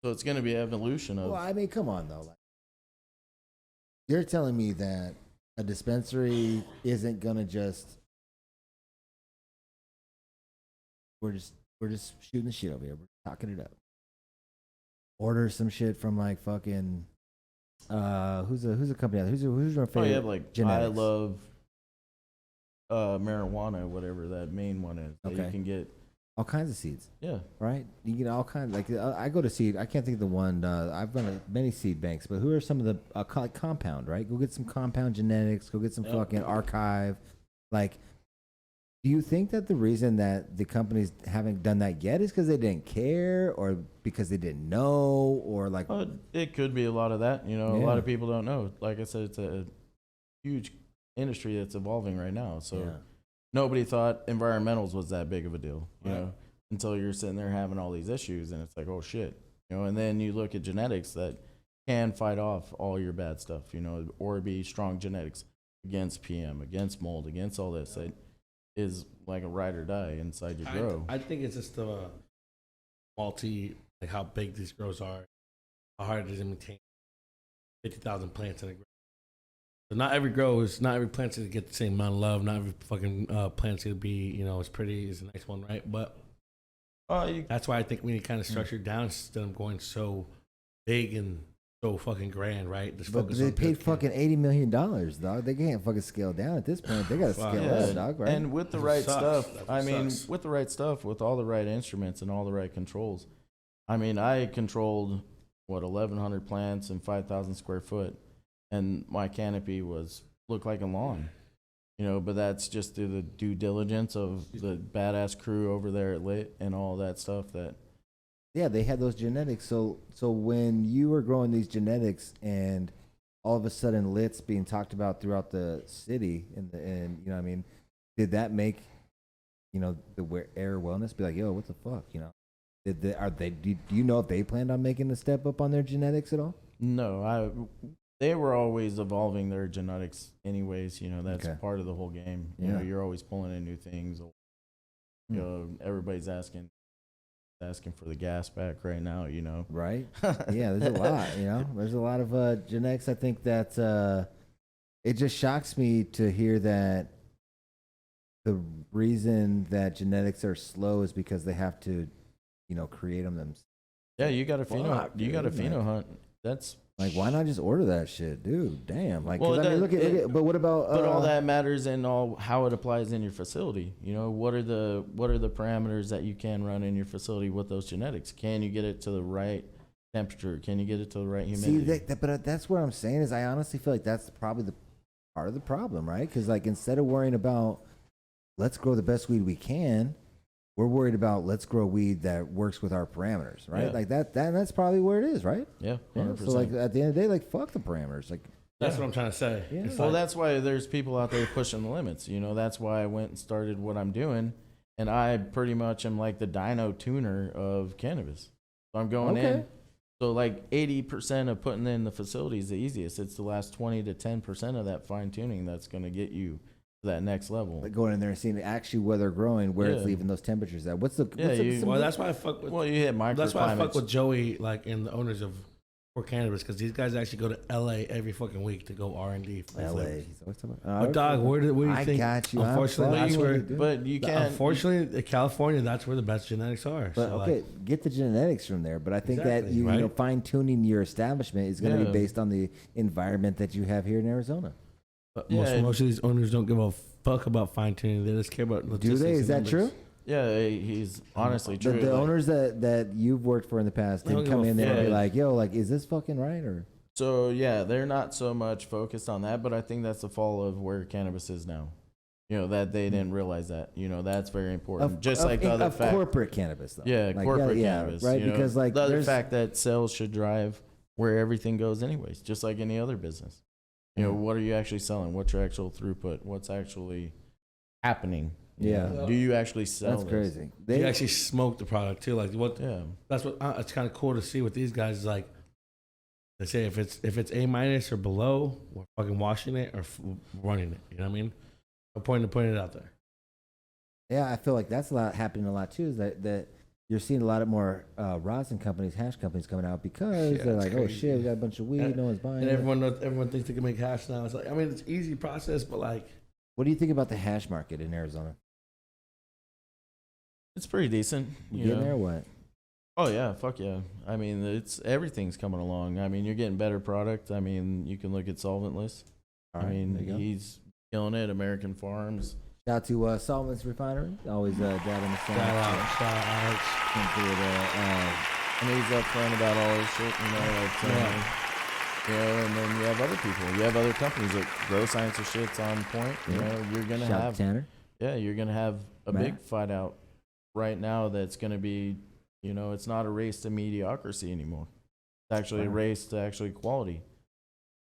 Speaker 3: So it's going to be evolution of.
Speaker 2: Well, I mean, come on though. Like, you're telling me that a dispensary isn't gonna just we're just shooting the shit over here. We're talking it up. Order some shit from like fucking who's a company out there? Who's your favorite?
Speaker 3: Oh yeah, like
Speaker 2: genetics?
Speaker 3: I love marijuana, whatever that main one is. That
Speaker 2: Okay.
Speaker 3: you can get.
Speaker 2: All kinds of seeds.
Speaker 3: Yeah.
Speaker 2: Right? You get all kinds. Like I go to seed. I can't think of the one. I've run many seed banks, but who are some of the like compound? Right? Go get some compound genetics. Go get some fucking archive. Like, do you think that the reason that the companies haven't done that yet is because they didn't care, or because they didn't know, or like?
Speaker 3: It could be a lot of that. A
Speaker 2: Yeah.
Speaker 3: lot of people don't know. Like I said, it's a huge industry that's evolving right now. So.
Speaker 2: Yeah.
Speaker 3: Nobody thought environmentals was that big of a deal, until you're sitting there having all these issues, and it's like, oh shit, And then you look at genetics that can fight off all your bad stuff, or be strong genetics against PM, against mold, against all this. That is like a ride or die inside your grow.
Speaker 1: I think it's just like how big these grows are, how hard it is to maintain 50,000 plants in a grow. So not every plant's gonna get the same amount of love. Not every fucking plant's gonna be, as pretty as the next one, right? But that's why I think we need to kind of structure it down instead of going so big and so fucking grand, right? Just
Speaker 2: But
Speaker 1: focus
Speaker 2: they
Speaker 1: on
Speaker 2: paid
Speaker 1: good
Speaker 2: fucking $80 million, dog. They can't fucking scale down at this point. They gotta
Speaker 1: Fuck.
Speaker 2: scale
Speaker 3: Yeah,
Speaker 2: up, dog. Right?
Speaker 3: and with the
Speaker 1: That's
Speaker 3: right
Speaker 1: what
Speaker 3: stuff,
Speaker 1: sucks. That's what
Speaker 3: I mean,
Speaker 1: sucks.
Speaker 3: with the right stuff, with all the right instruments and all the right controls. I mean, I controlled 1,100 plants and 5,000 square foot, and my canopy looked like a lawn. But that's just through the due diligence of the badass crew over there at Lit and all that stuff. That
Speaker 2: Yeah, they had those genetics. So when you were growing these genetics, and all of a sudden Lit's being talked about throughout the city, and you know, what I mean, did that make the air wellness be like, yo, what the fuck, do you know if they planned on making a step up on their genetics at all?
Speaker 3: no, they were always evolving their genetics, anyways. That's
Speaker 2: Okay.
Speaker 3: part of the whole game.
Speaker 2: Yeah.
Speaker 3: You're always pulling in new things. Everybody's asking for the gas back right now.
Speaker 2: Right? Yeah, there's a lot. There's a lot of genetics. I think that it just shocks me to hear that the reason that genetics are slow is because they have to, create them themselves.
Speaker 3: Yeah, you got to
Speaker 2: Fuck,
Speaker 3: You got to
Speaker 2: dude,
Speaker 3: pheno hunt. That's
Speaker 2: Like, why not just order that shit, dude? Damn. Like, 'cause
Speaker 3: Well,
Speaker 2: I mean, look at. But what about?
Speaker 3: but all that matters in all how it applies in your facility. What are the parameters that you can run in your facility with those genetics? Can you get it to the right temperature? Can you get it to the right humidity?
Speaker 2: See, but that's what I'm saying is I honestly feel like that's probably the part of the problem, right? Because like instead of worrying about let's grow the best weed we can, we're worried about let's grow weed that works with our parameters, right?
Speaker 3: Yeah.
Speaker 2: Like that's probably where it is, right?
Speaker 3: Yeah,
Speaker 2: Yeah,
Speaker 3: 100%.
Speaker 2: so like at the end of the day, like fuck the parameters, like
Speaker 1: That's what I'm trying to say.
Speaker 2: Yeah.
Speaker 1: It's
Speaker 3: Well,
Speaker 1: like-
Speaker 3: that's why there's people out there pushing the limits. That's why I went and started what I'm doing, and I pretty much am like the dyno tuner of cannabis. So I'm going
Speaker 2: Okay.
Speaker 3: in. So like 80% of putting in the facility is the easiest. It's the last 20 to 10% of that fine tuning that's going to get you to that next level.
Speaker 2: going in there and seeing actually where they're growing, where it's
Speaker 3: Yeah.
Speaker 2: leaving those temperatures at. What's the
Speaker 1: well, that's why I fuck with.
Speaker 3: Well, you hit microclimates.
Speaker 1: That's why I fuck with Joey, like, and the owners of Core Cannabis, because these guys actually go to LA every fucking week to go R&D. for
Speaker 2: LA?
Speaker 1: flavors.
Speaker 2: He's always talking
Speaker 1: But dog, where do you
Speaker 2: I
Speaker 1: think?
Speaker 2: got you. I'm
Speaker 1: Unfortunately,
Speaker 2: fucking
Speaker 1: that's
Speaker 2: with
Speaker 1: where.
Speaker 2: you, dude.
Speaker 3: But you can't.
Speaker 1: Unfortunately, California, that's where the best genetics are.
Speaker 2: But
Speaker 1: so,
Speaker 2: okay,
Speaker 1: like,
Speaker 2: get the genetics from there. But I think that
Speaker 1: Exactly,
Speaker 2: you know
Speaker 1: right?
Speaker 2: fine tuning your establishment is going to
Speaker 3: Yeah.
Speaker 2: be based on the environment that you have here in Arizona.
Speaker 1: but
Speaker 3: Yeah.
Speaker 1: most of these owners don't give a fuck about fine tuning. They just care about
Speaker 2: Do
Speaker 1: logistics.
Speaker 2: they? Is
Speaker 1: and
Speaker 2: that
Speaker 1: numbers.
Speaker 2: true?
Speaker 3: Yeah, he's honestly true.
Speaker 2: The
Speaker 3: Like,
Speaker 2: owners that you've worked for in the past
Speaker 1: They don't
Speaker 2: didn't come
Speaker 1: give a
Speaker 2: in there and be
Speaker 3: fuck.
Speaker 2: like, "Yo, like, is this fucking right?" Or
Speaker 3: So yeah, they're not so much focused on that, but I think that's the fall of where cannabis is now. That they didn't realize that. That's very important. Just like the other
Speaker 2: of
Speaker 3: fact.
Speaker 2: corporate cannabis, though.
Speaker 3: Yeah,
Speaker 2: Like,
Speaker 3: corporate
Speaker 2: yeah,
Speaker 3: cannabis.
Speaker 2: right? Because like
Speaker 3: the other
Speaker 2: there's
Speaker 3: fact that sales should drive where everything goes, anyways, just like any other business. What are you actually selling? What's your actual throughput? What's actually happening?
Speaker 2: Yeah.
Speaker 3: Do you actually sell?
Speaker 2: that's
Speaker 3: this?
Speaker 2: crazy.
Speaker 1: You actually smoke the product too. Like what?
Speaker 3: Yeah.
Speaker 1: That's what. It's kind of cool to see with these guys. Is like they say if it's A minus or below, we're fucking washing it or running it. You know what I mean? No point in putting it out there.
Speaker 2: Yeah, I feel like that's happening a lot too. Is that you're seeing a lot of more rosin companies, hash companies coming out because
Speaker 1: Yeah,
Speaker 2: they're
Speaker 1: it's
Speaker 2: like, oh
Speaker 1: crazy.
Speaker 2: shit, we got a bunch of weed,
Speaker 1: And-
Speaker 2: no one's buying
Speaker 1: And
Speaker 2: it.
Speaker 1: everyone thinks they can make hash now. It's like, I mean, it's easy process, but like,
Speaker 2: What do you think about the hash market in Arizona?
Speaker 3: It's pretty decent.
Speaker 2: You
Speaker 3: You
Speaker 2: getting
Speaker 3: know?
Speaker 2: there or what?
Speaker 3: Oh yeah, fuck yeah. I mean, everything's coming along. I mean, you're getting better product. I mean, you can look at Solventless.
Speaker 2: All
Speaker 3: I
Speaker 2: right,
Speaker 3: mean,
Speaker 2: there you go.
Speaker 3: he's killing it. American Farms.
Speaker 2: Shout out to Solvents Refinery. Always dad on the side.
Speaker 1: shout out.
Speaker 2: Came through with,
Speaker 3: And he's upfront about all this shit, and then you have other people. You have other companies that grow science or shit's on point. You're gonna
Speaker 2: shout out
Speaker 3: have
Speaker 2: to Tanner.
Speaker 3: you're gonna have a
Speaker 2: Matt?
Speaker 3: big fight out right now that's gonna be, it's not a race to mediocrity anymore. It's actually a
Speaker 2: Wow.
Speaker 3: race to actually quality.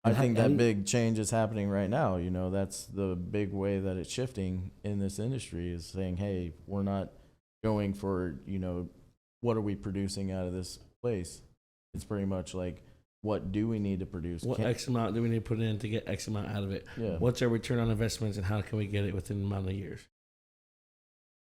Speaker 3: I
Speaker 2: And how-
Speaker 3: think
Speaker 2: how
Speaker 3: that
Speaker 2: do you-
Speaker 3: big change is happening right now. That's the big way that it's shifting in this industry is saying, hey, we're not going for, what are we producing out of this place? It's pretty much like, what do we need to produce?
Speaker 1: What X amount do we need to put in to get X amount out of it?
Speaker 3: Yeah.
Speaker 1: What's our return on investments and how can we get it within the amount of years?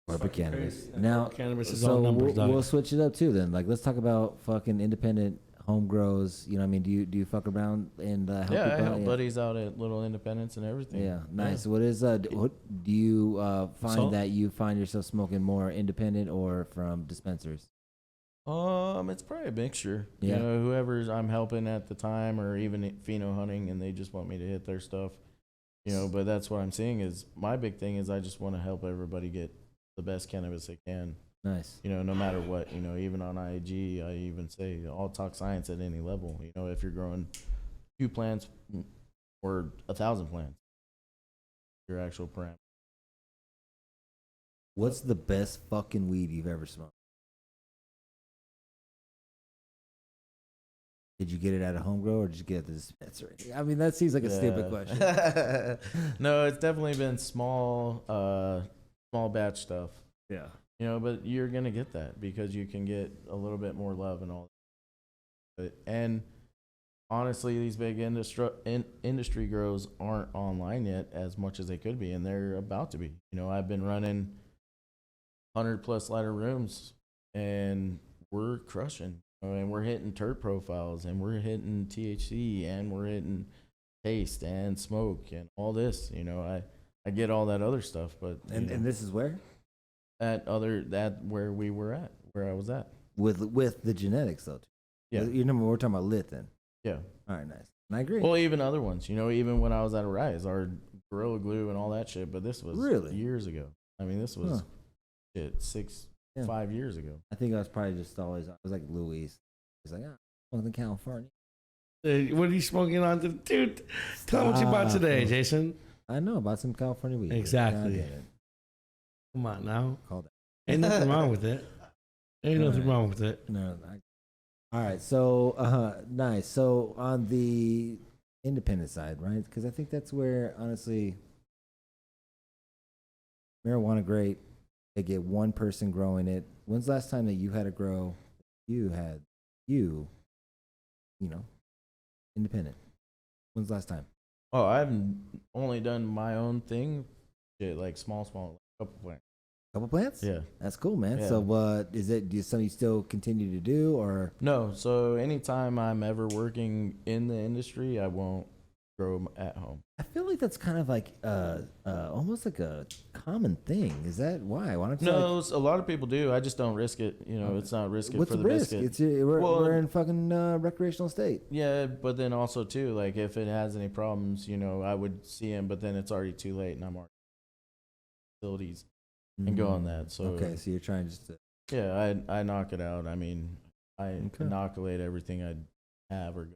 Speaker 2: Corporate
Speaker 1: Fucking
Speaker 2: cannabis.
Speaker 1: crazy.
Speaker 2: Now,
Speaker 1: Cannabis is
Speaker 2: so
Speaker 1: all numbers, dog.
Speaker 2: we'll switch it up too. Then, like, let's talk about fucking independent home grows. You know what I mean? Do you fuck around and help
Speaker 3: Yeah, I
Speaker 2: people
Speaker 3: help
Speaker 2: out?
Speaker 3: buddies out at Little Independence and everything.
Speaker 2: Yeah, nice. What is what do you find
Speaker 1: So-
Speaker 2: that you find yourself smoking more independent or from dispensers?
Speaker 3: It's probably a mixture.
Speaker 2: Yeah.
Speaker 3: You know, whoever's I'm helping at the time, or even pheno hunting, and they just want me to hit their stuff. You know, but that's what I'm seeing is my big thing is I just want to help everybody get the best cannabis they can.
Speaker 2: Nice.
Speaker 3: You know, no matter what. You know, even on IG, I even say I'll talk science at any level. You know, if you're growing 2 plants or 1,000 plants, your actual parameter.
Speaker 2: What's the best fucking weed you've ever smoked? Did you get it at a home grow or did you get it at the dispensary? I mean, that seems like a stupid question.
Speaker 3: No, it's definitely been small batch stuff.
Speaker 2: Yeah.
Speaker 3: You know, but you're gonna get that because you can get a little bit more love and all. And honestly, these big industry grows aren't online yet as much as they could be, and they're about to be. You know, I've been running 100+ lighter rooms, and we're crushing. And we're hitting terp profiles, and we're hitting THC, and we're hitting taste and smoke and all this. You know, I get all that other stuff, but
Speaker 2: And this is where?
Speaker 3: Where we were at, where I was at.
Speaker 2: With the genetics though.
Speaker 3: Yeah.
Speaker 2: You remember we're talking about lit then.
Speaker 3: Yeah.
Speaker 2: All right, nice. And I agree.
Speaker 3: Well, even other ones, you know, even when I was at Arise, our Gorilla Glue and all that shit, but this was
Speaker 2: Really?
Speaker 3: years ago. I mean, this was shit, 5 years ago.
Speaker 2: I think I was probably just always, I was like Louis. He's like, I'm in California.
Speaker 1: What are you smoking on? Dude, tell me what you bought today, Jason.
Speaker 2: I know about some California weed.
Speaker 1: Exactly.
Speaker 2: God damn it.
Speaker 1: Come on now.
Speaker 2: Call that.
Speaker 1: Ain't nothing wrong with it. Ain't nothing
Speaker 2: Alright.
Speaker 1: wrong with it.
Speaker 2: No. All right. So, nice. So on the independent side, right? Because I think that's where, honestly, marijuana great. They get one person growing it. When's the last time that you had to grow? You know, independent. When's the last time?
Speaker 3: Oh, I've only done my own thing, shit, like small, couple plants.
Speaker 2: Couple plants?
Speaker 3: Yeah.
Speaker 2: That's cool, man.
Speaker 3: Yeah.
Speaker 2: So, is something you still continue to do, or?
Speaker 3: No, so anytime I'm ever working in the industry, I won't grow 'em at home.
Speaker 2: I feel like that's kind of like almost like a common thing. Is that why? Why don't you?
Speaker 3: No, a lot of people do. I just don't risk it. You know, it's not risk it
Speaker 2: What's
Speaker 3: for
Speaker 2: the
Speaker 3: the
Speaker 2: risk?
Speaker 3: biscuit.
Speaker 2: It's we're,
Speaker 3: Well,
Speaker 2: we're in fucking recreational state.
Speaker 3: Yeah, but then also too, like if it has any problems, you know, I would see him, but then it's already too late, and I'm already facilities and go on that. So
Speaker 2: Okay, so you're trying just to.
Speaker 3: yeah, I knock it out. I mean, I
Speaker 2: Okay.
Speaker 3: inoculate everything I have or.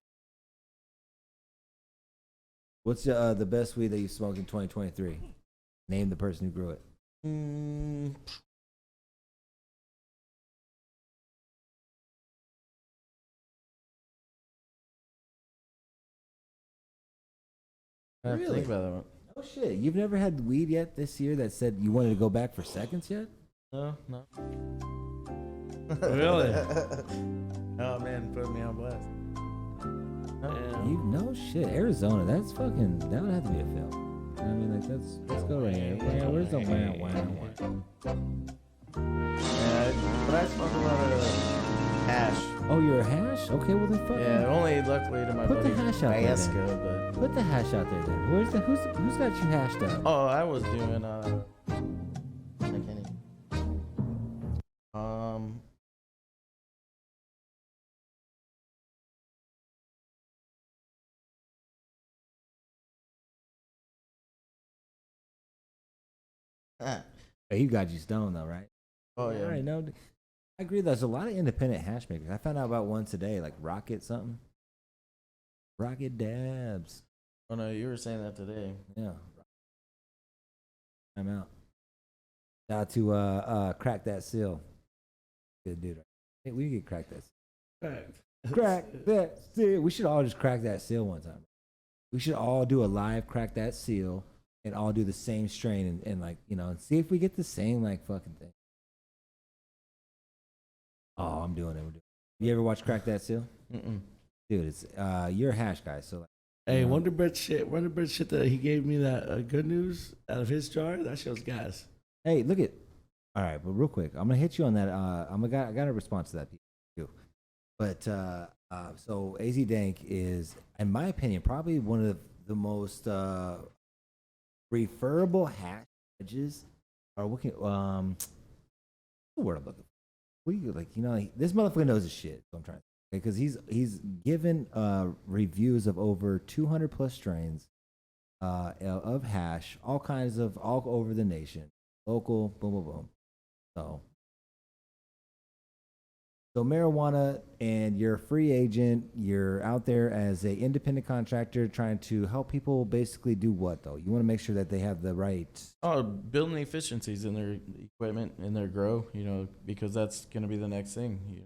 Speaker 2: What's the best weed that you smoked in 2023? Name the person who grew it.
Speaker 3: I have to
Speaker 2: Really?
Speaker 3: think about that one.
Speaker 2: Oh shit! You've never had weed yet this year that said you wanted to go back for seconds yet?
Speaker 3: No.
Speaker 1: Really?
Speaker 3: Oh man, put me on blast.
Speaker 1: Yeah.
Speaker 2: You know shit. Arizona. That's fucking. That would have to be a film. I mean, like let's go right here. Where's the wow?
Speaker 3: Yeah, but I smoke a lot of hash.
Speaker 2: Oh, you're a hash? Okay, well then fucking.
Speaker 3: Yeah, only luckily to my
Speaker 2: Put the
Speaker 3: buddy
Speaker 2: hash out there,
Speaker 3: Mayaska, but
Speaker 2: Put the hash out there then. Who's got you hashed out?
Speaker 3: oh, I was doing I can't even.
Speaker 2: He got you stoned though, right?
Speaker 3: Oh yeah.
Speaker 2: All right, no, I agree. There's a lot of independent hash makers. I found out about one today, like Rocket something. Rocket Dabs.
Speaker 3: Oh no, you were saying that today.
Speaker 2: Yeah. I'm out. Shout out to Crack That Seal. Good dude. Hey, we could crack that. Crack that seal. We should all just crack that seal one time. We should all do a live Crack That Seal and all do the same strain and like, you know, and see if we get the same like fucking thing. Oh, I'm doing it. We're doing it. You ever watch Crack That Seal?
Speaker 3: Mm-mm.
Speaker 2: Dude, it's you're a hash guy, so like,
Speaker 1: Hey,
Speaker 2: you know.
Speaker 1: Wonder Bread shit that he gave me that good news out of his jar. That shit was gas.
Speaker 2: Hey, look at All right, but real quick, I'm gonna hit you on that. I got a response to that too. But so AZ Dank is, in my opinion, probably one of the most referable hash edges. Or what can the word I'm looking for? What do you like? You know, like, this motherfucker knows his shit. So I'm trying to because he's given reviews of over 200 plus strains of hash, all kinds of all over the nation, local, boom, boom, boom. So marijuana, and you're a free agent. You're out there as a independent contractor trying to help people basically do what, though? You want to make sure that they have the right...
Speaker 3: Oh, building efficiencies in their equipment, in their grow, you know, because that's going to be the next thing.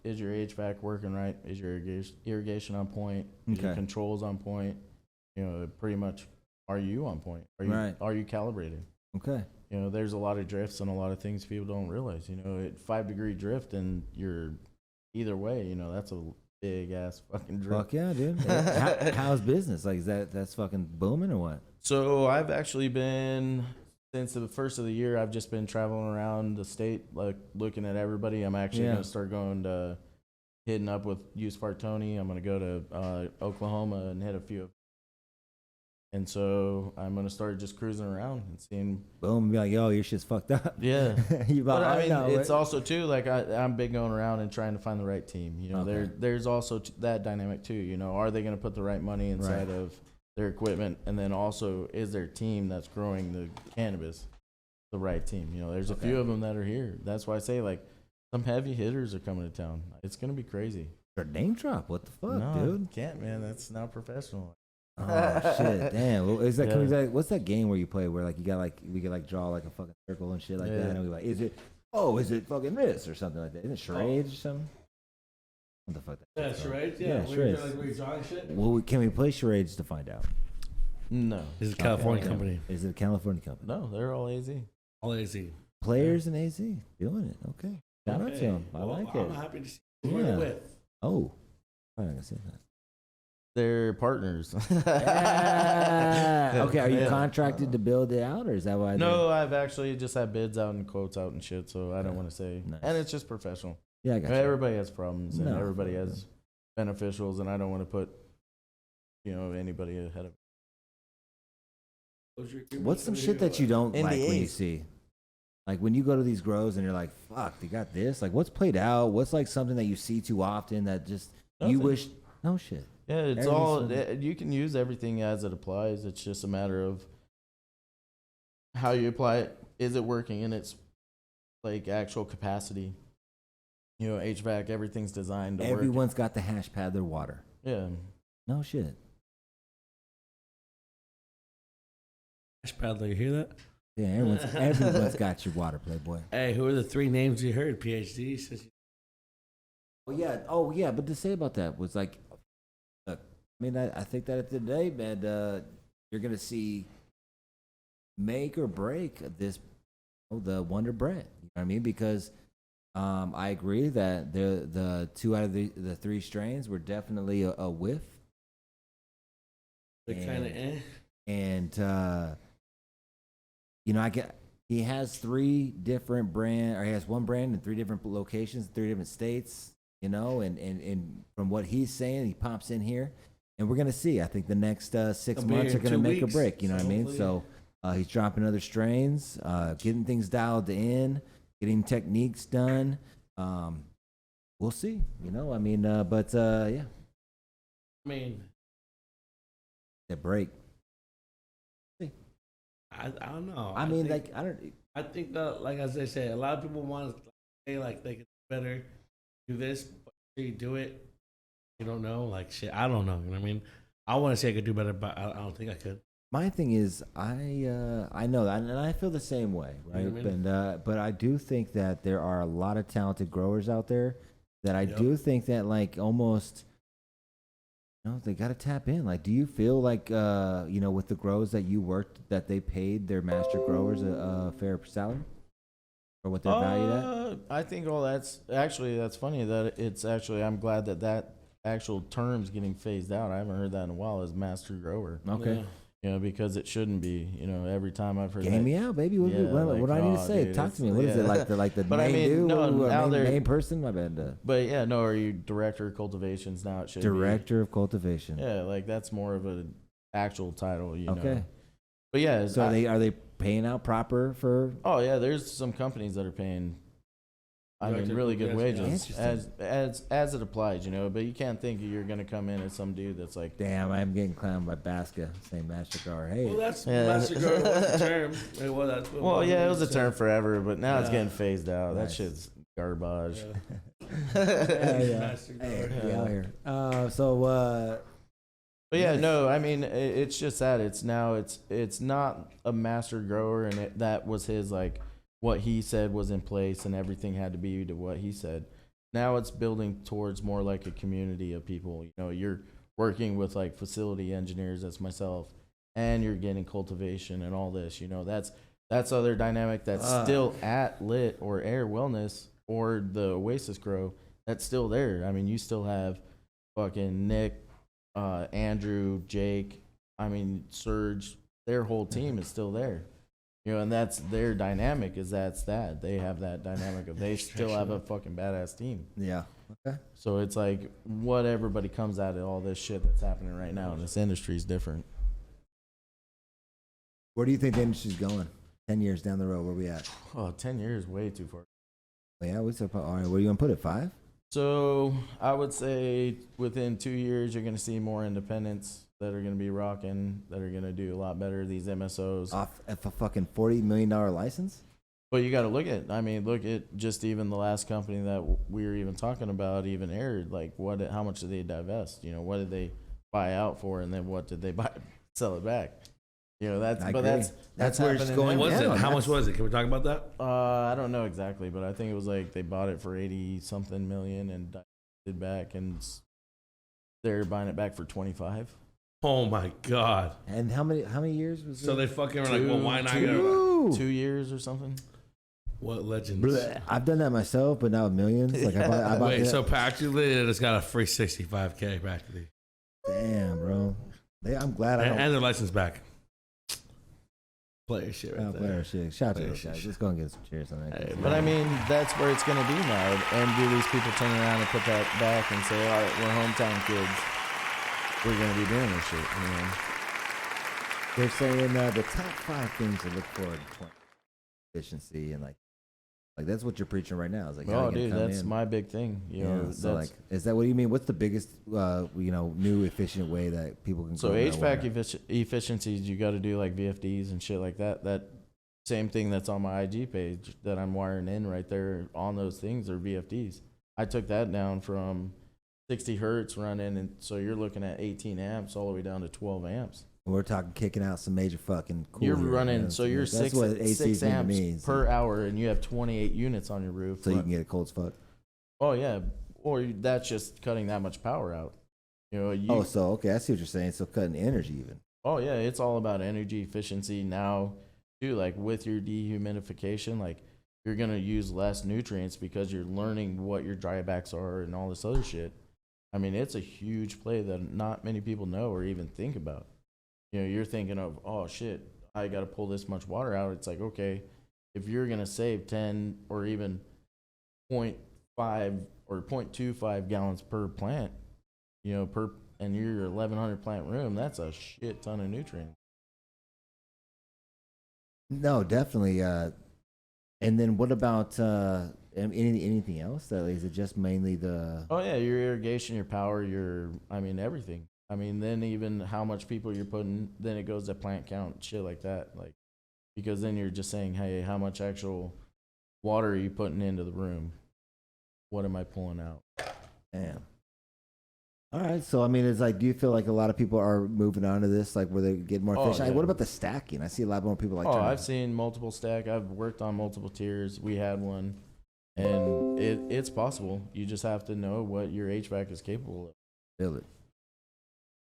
Speaker 3: Is your HVAC working right? Is your irrigation on point? Is your controls on point? You know, pretty much, are you on point? Are you calibrated?
Speaker 2: Okay.
Speaker 3: You know, there's a lot of drifts and a lot of things people don't realize. You know, at 5-degree drift, and you're either way. You know, that's a big ass fucking drift.
Speaker 2: Fuck yeah, dude. How's business? Like, that's fucking booming or what?
Speaker 3: So I've actually been, since the first of the year, I've just been traveling around the state, like looking at everybody. I'm actually going to start going to hitting up with Used Fart Tony. I'm going to go to Oklahoma and hit a few. And so I'm going to start just cruising around and seeing.
Speaker 2: Boom, and be like, yo, your shit's fucked up.
Speaker 3: Yeah.
Speaker 2: But
Speaker 3: I mean, it's also, too, like, I'm big going around and trying to find the right team. You know, there's also that dynamic, too. You know, are they going to put the right money inside of their equipment? And then also, is their team that's growing the cannabis the right team? You know, there's a few of them that are here. That's why I say, like, some heavy hitters are coming to town. It's going to be crazy.
Speaker 2: Your name drop. What the fuck,
Speaker 3: no,
Speaker 2: dude?
Speaker 3: Can't, man. That's not professional.
Speaker 2: Oh shit! Damn. Well, is that, can we, what's that game where you play where like you got like we could like draw like a fucking circle and shit like that, and we like, is it fucking this or something like that? Isn't it charades or something? What the fuck?
Speaker 1: Yeah, charades. Yeah,
Speaker 2: charades.
Speaker 1: Where you're drawing shit.
Speaker 2: Well, can we play charades to find out?
Speaker 3: No.
Speaker 1: This is a California company.
Speaker 2: Is it a California company?
Speaker 3: No, they're all AZ.
Speaker 1: All AZ.
Speaker 2: Players in AZ doing it. Okay. Shout out to them. I like it.
Speaker 1: I'm happy to see who you're with.
Speaker 2: Oh, I'm not gonna say that.
Speaker 3: They're partners.
Speaker 2: Yeah. Okay, are you contracted to build it out, or is that why?
Speaker 3: No, I've actually just had bids out and quotes out and shit, so I don't want to say.
Speaker 2: Nice.
Speaker 3: And it's just professional.
Speaker 2: Yeah, I got you.
Speaker 3: Everybody has problems, and everybody has beneficials, and I don't want to put, you know, anybody ahead of.
Speaker 2: What's some shit that you don't like when you see? Like when you go to these grows and you're like, fuck, they got this? Like what's played out? What's like something that you see too often that just you wish? No shit.
Speaker 3: Yeah, it's all, you can use everything as it applies. It's just a matter of how you apply it. Is it working in its like actual capacity? You know, HVAC, everything's designed to
Speaker 2: Everyone's got the hash pad, their water.
Speaker 3: Yeah.
Speaker 2: No shit.
Speaker 1: Hash paddler, you hear that?
Speaker 2: Yeah, everyone's got your water, Playboy.
Speaker 1: Hey, who are the 3 names you heard? PhD?
Speaker 2: Oh yeah, but to say about that was like, look, I mean, I think that at the day, man, you're gonna see make or break this, the Wonder Bread. You know what I mean? Because I agree that the 2 out of the 3 strains were definitely a whiff.
Speaker 1: They're kind of
Speaker 2: And you know, he has 3 different brand, or he has 1 brand in 3 different locations, 3 different states. You know, and from what he's saying, he pops in here, and we're gonna see. I think the next 6 months are gonna make a break. You know what I mean? So he's dropping other strains, getting things dialed in, getting techniques done. We'll see. You know, I mean, but yeah.
Speaker 1: I mean,
Speaker 2: the break.
Speaker 1: I don't know.
Speaker 2: I mean, like
Speaker 1: I think that, like as I say, a lot of people want to say like they could better do this, but until you do it, you don't know. Like shit, I don't know. You know what I mean? I want to say I could do better, but I don't think I could.
Speaker 2: My thing is, I know that, and I feel the same way, right?
Speaker 1: You know what I mean?
Speaker 2: And but I do think that there are a lot of talented growers out there that I do think that like almost, you know, they got to tap in. Like, do you feel like you know, with the grows that you worked, that they paid their master growers a fair salary? Or what they're valued at?
Speaker 3: I think that's funny that it's actually, I'm glad that actual term's getting phased out. I haven't heard that in a while as master grower.
Speaker 2: Okay.
Speaker 3: You because it shouldn't be. Every time I've heard
Speaker 2: Game
Speaker 3: that,
Speaker 2: me out, baby. What,
Speaker 3: Yeah,
Speaker 2: what do I need to
Speaker 3: oh,
Speaker 2: say?
Speaker 3: dude,
Speaker 2: Talk to me. What is
Speaker 3: yeah.
Speaker 2: it like? The
Speaker 3: But I
Speaker 2: main
Speaker 3: mean,
Speaker 2: dude,
Speaker 3: no, now they're-
Speaker 2: main person. My bad.
Speaker 3: But yeah, no, are you director of cultivations now? It should
Speaker 2: Director of cultivation.
Speaker 3: be. Yeah, like that's more of an actual title,
Speaker 2: Okay.
Speaker 3: But yeah,
Speaker 2: So are they paying out proper for?
Speaker 3: Oh yeah, there's some companies that are paying. Really good
Speaker 1: Yes,
Speaker 3: wages
Speaker 2: Interesting.
Speaker 3: as it applies, But you can't think you're gonna come in as some dude that's like,
Speaker 2: Damn, I'm getting clowned by Basca saying MasterCard. Hey,
Speaker 1: Well, that's
Speaker 3: Yeah.
Speaker 1: MasterCard was the term.
Speaker 3: it was a term forever, but now it's
Speaker 1: Yeah.
Speaker 3: getting phased out. That
Speaker 2: Nice.
Speaker 3: shit's garbage.
Speaker 2: yeah.
Speaker 1: MasterCard.
Speaker 2: Hey, we
Speaker 3: Yeah.
Speaker 2: out here. So
Speaker 3: But yeah,
Speaker 2: Nice.
Speaker 3: no, it's just that it's not a master grower, and that was his like what he said was in place, and everything had to be to what he said. Now it's building towards more like a community of people. You're working with like facility engineers, that's myself, and you're getting cultivation and all this. That's other dynamic that's still at Lit or Air Wellness or the Oasis Grow. That's still there. You still have fucking Nick, Andrew, Jake, Serge, their whole team is still there. And that's their dynamic that they have that dynamic of they still have a fucking badass team.
Speaker 2: yeah. Okay.
Speaker 3: So it's like what everybody comes out of all this shit that's happening right now in this industry is different.
Speaker 2: Where do you think the industry's going? 10 years down the road, where we at?
Speaker 3: Oh, 10 years, way too far.
Speaker 2: Yeah, we said, all right, where you gonna put it? 5?
Speaker 3: So I would say within 2 years, you're going to see more independents that are going to be rocking, that are going to do a lot better. These MSOs.
Speaker 2: Off a fucking $40 million license?
Speaker 3: But you got to look at just even the last company that we were even talking about, even aired. Like how much did they divest? What did they buy out for, and then what did they sell it back? That's
Speaker 2: I
Speaker 3: but
Speaker 2: agree.
Speaker 3: that's
Speaker 2: where it's
Speaker 3: happening
Speaker 2: going
Speaker 3: now.
Speaker 1: What was
Speaker 2: down.
Speaker 1: it? How much
Speaker 2: That's-
Speaker 1: was it? Can we talk about that?
Speaker 3: I don't know exactly, but I think it was like they bought it for 80 something million and divested back, and they're buying it back for 25.
Speaker 1: Oh my god!
Speaker 2: And how many years was
Speaker 1: So
Speaker 2: it?
Speaker 1: they fucking were like, well, why not?
Speaker 2: Woo!
Speaker 3: 2 years or something.
Speaker 1: What legends?
Speaker 2: Bleh. I've done that myself, but now millions. Like I bought
Speaker 1: Wait,
Speaker 2: that.
Speaker 1: so practically it just got a free 65K practically,
Speaker 2: Damn, bro. I'm glad I don't.
Speaker 1: and their license back. Player shit right
Speaker 2: Player
Speaker 1: there.
Speaker 2: shit. Shout out to
Speaker 1: Player
Speaker 2: those
Speaker 1: shit.
Speaker 2: guys. Let's go and get some cheers on that.
Speaker 1: Hey,
Speaker 3: But that's where it's going to be now. And do these people turn around and put that back and say, all right, we're hometown kids. We're going to be doing this shit.
Speaker 2: They're saying the top 5 things to look for in efficiency and like that's what you're preaching right now. It's like, how
Speaker 3: Oh,
Speaker 2: you gonna
Speaker 3: dude,
Speaker 2: come
Speaker 3: that's
Speaker 2: in?
Speaker 3: my big thing.
Speaker 2: So like, is that what do you mean? What's the biggest, new efficient way that people can?
Speaker 3: So
Speaker 2: grow marijuana?
Speaker 3: HVAC efficiencies, you got to do like VFDs and shit like that. That same thing that's on my IG page that I'm wiring in right there on those things are VFDs. I took that down from 60 hertz running, and so you're looking at 18 amps all the way down to 12 amps.
Speaker 2: We're talking kicking out some major fucking. Cool
Speaker 3: You're
Speaker 2: here,
Speaker 3: running,
Speaker 2: man.
Speaker 3: so you're
Speaker 2: That's
Speaker 3: six
Speaker 2: what AC mean to
Speaker 3: amps
Speaker 2: me,
Speaker 3: per hour, and you have 28 units on your roof.
Speaker 2: so you can get it cold as fuck.
Speaker 3: Oh yeah, or that's just cutting that much power out.
Speaker 2: So okay, I see what you're saying. So cutting energy even.
Speaker 3: Oh yeah, it's all about energy efficiency now too. Like with your dehumidification, like you're gonna use less nutrients because you're learning what your drybacks are and all this other shit. It's a huge play that not many people know or even think about. You're thinking of, oh shit, I got to pull this much water out. It's like, okay, if you're gonna save 10 or even 0.5 or 0.25 gallons per plant, and your 1,100 plant room, that's a shit ton of nutrients.
Speaker 2: No, definitely. And then what about anything else? Is it just mainly the?
Speaker 3: Oh yeah, your irrigation, your power, everything. Then even how much people you're putting, then it goes to plant count, shit like that. Like, because then you're just saying, hey, how much actual water are you putting into the room? What am I pulling out?
Speaker 2: Damn. All right, so it's like, do you feel like a lot of people are moving on to this, like where they get more efficient?
Speaker 3: Yeah.
Speaker 2: What about the stacking? I see a lot more people like.
Speaker 3: I've seen multiple stack. I've worked on multiple tiers. We had one, and it's possible. You just have to know what your HVAC is capable of.
Speaker 2: Feel it.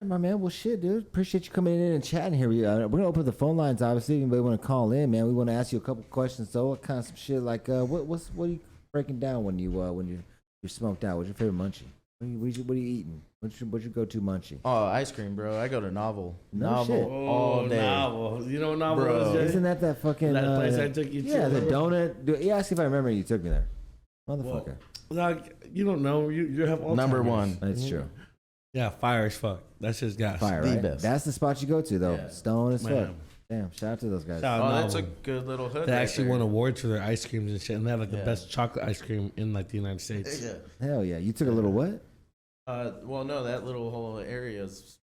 Speaker 2: My man, well, shit, dude. Appreciate you coming in and chatting here. We're gonna open the phone lines. Obviously, anybody want to call in, man? We want to ask you a couple questions. So, what kind of some shit like what are you breaking down when you're smoked out? What's your favorite munchie? What are you eating? What's your go-to munchie?
Speaker 3: Oh, ice cream, bro. I go to Novel.
Speaker 2: No
Speaker 3: Novel
Speaker 2: shit.
Speaker 3: all day.
Speaker 1: Novel. You know what Novel
Speaker 3: Bro.
Speaker 1: is? Jay?
Speaker 2: Isn't that fucking
Speaker 1: That place I took you to?
Speaker 2: Yeah, the
Speaker 1: remember?
Speaker 2: donut. Yeah, ask if I remember. You took me there, motherfucker.
Speaker 1: Like, you don't know. You have all
Speaker 3: Number one.
Speaker 2: That's true.
Speaker 1: Yeah, fire as fuck. That's just gas.
Speaker 2: Fire,
Speaker 3: The
Speaker 2: right?
Speaker 3: best.
Speaker 2: That's the spot you go to, though.
Speaker 3: Yeah.
Speaker 2: Stone as fuck.
Speaker 1: Man.
Speaker 2: Damn, shout out to those guys.
Speaker 1: Shout out
Speaker 3: Oh, that's a
Speaker 1: Novel.
Speaker 3: good little hood.
Speaker 1: They
Speaker 3: right
Speaker 1: actually
Speaker 3: there.
Speaker 1: won awards for their ice creams and shit, and they have like the
Speaker 3: Yeah.
Speaker 1: best chocolate ice cream in like the United States.
Speaker 3: Yeah.
Speaker 2: Hell yeah. You took a little what?
Speaker 3: Well, no, that little whole area is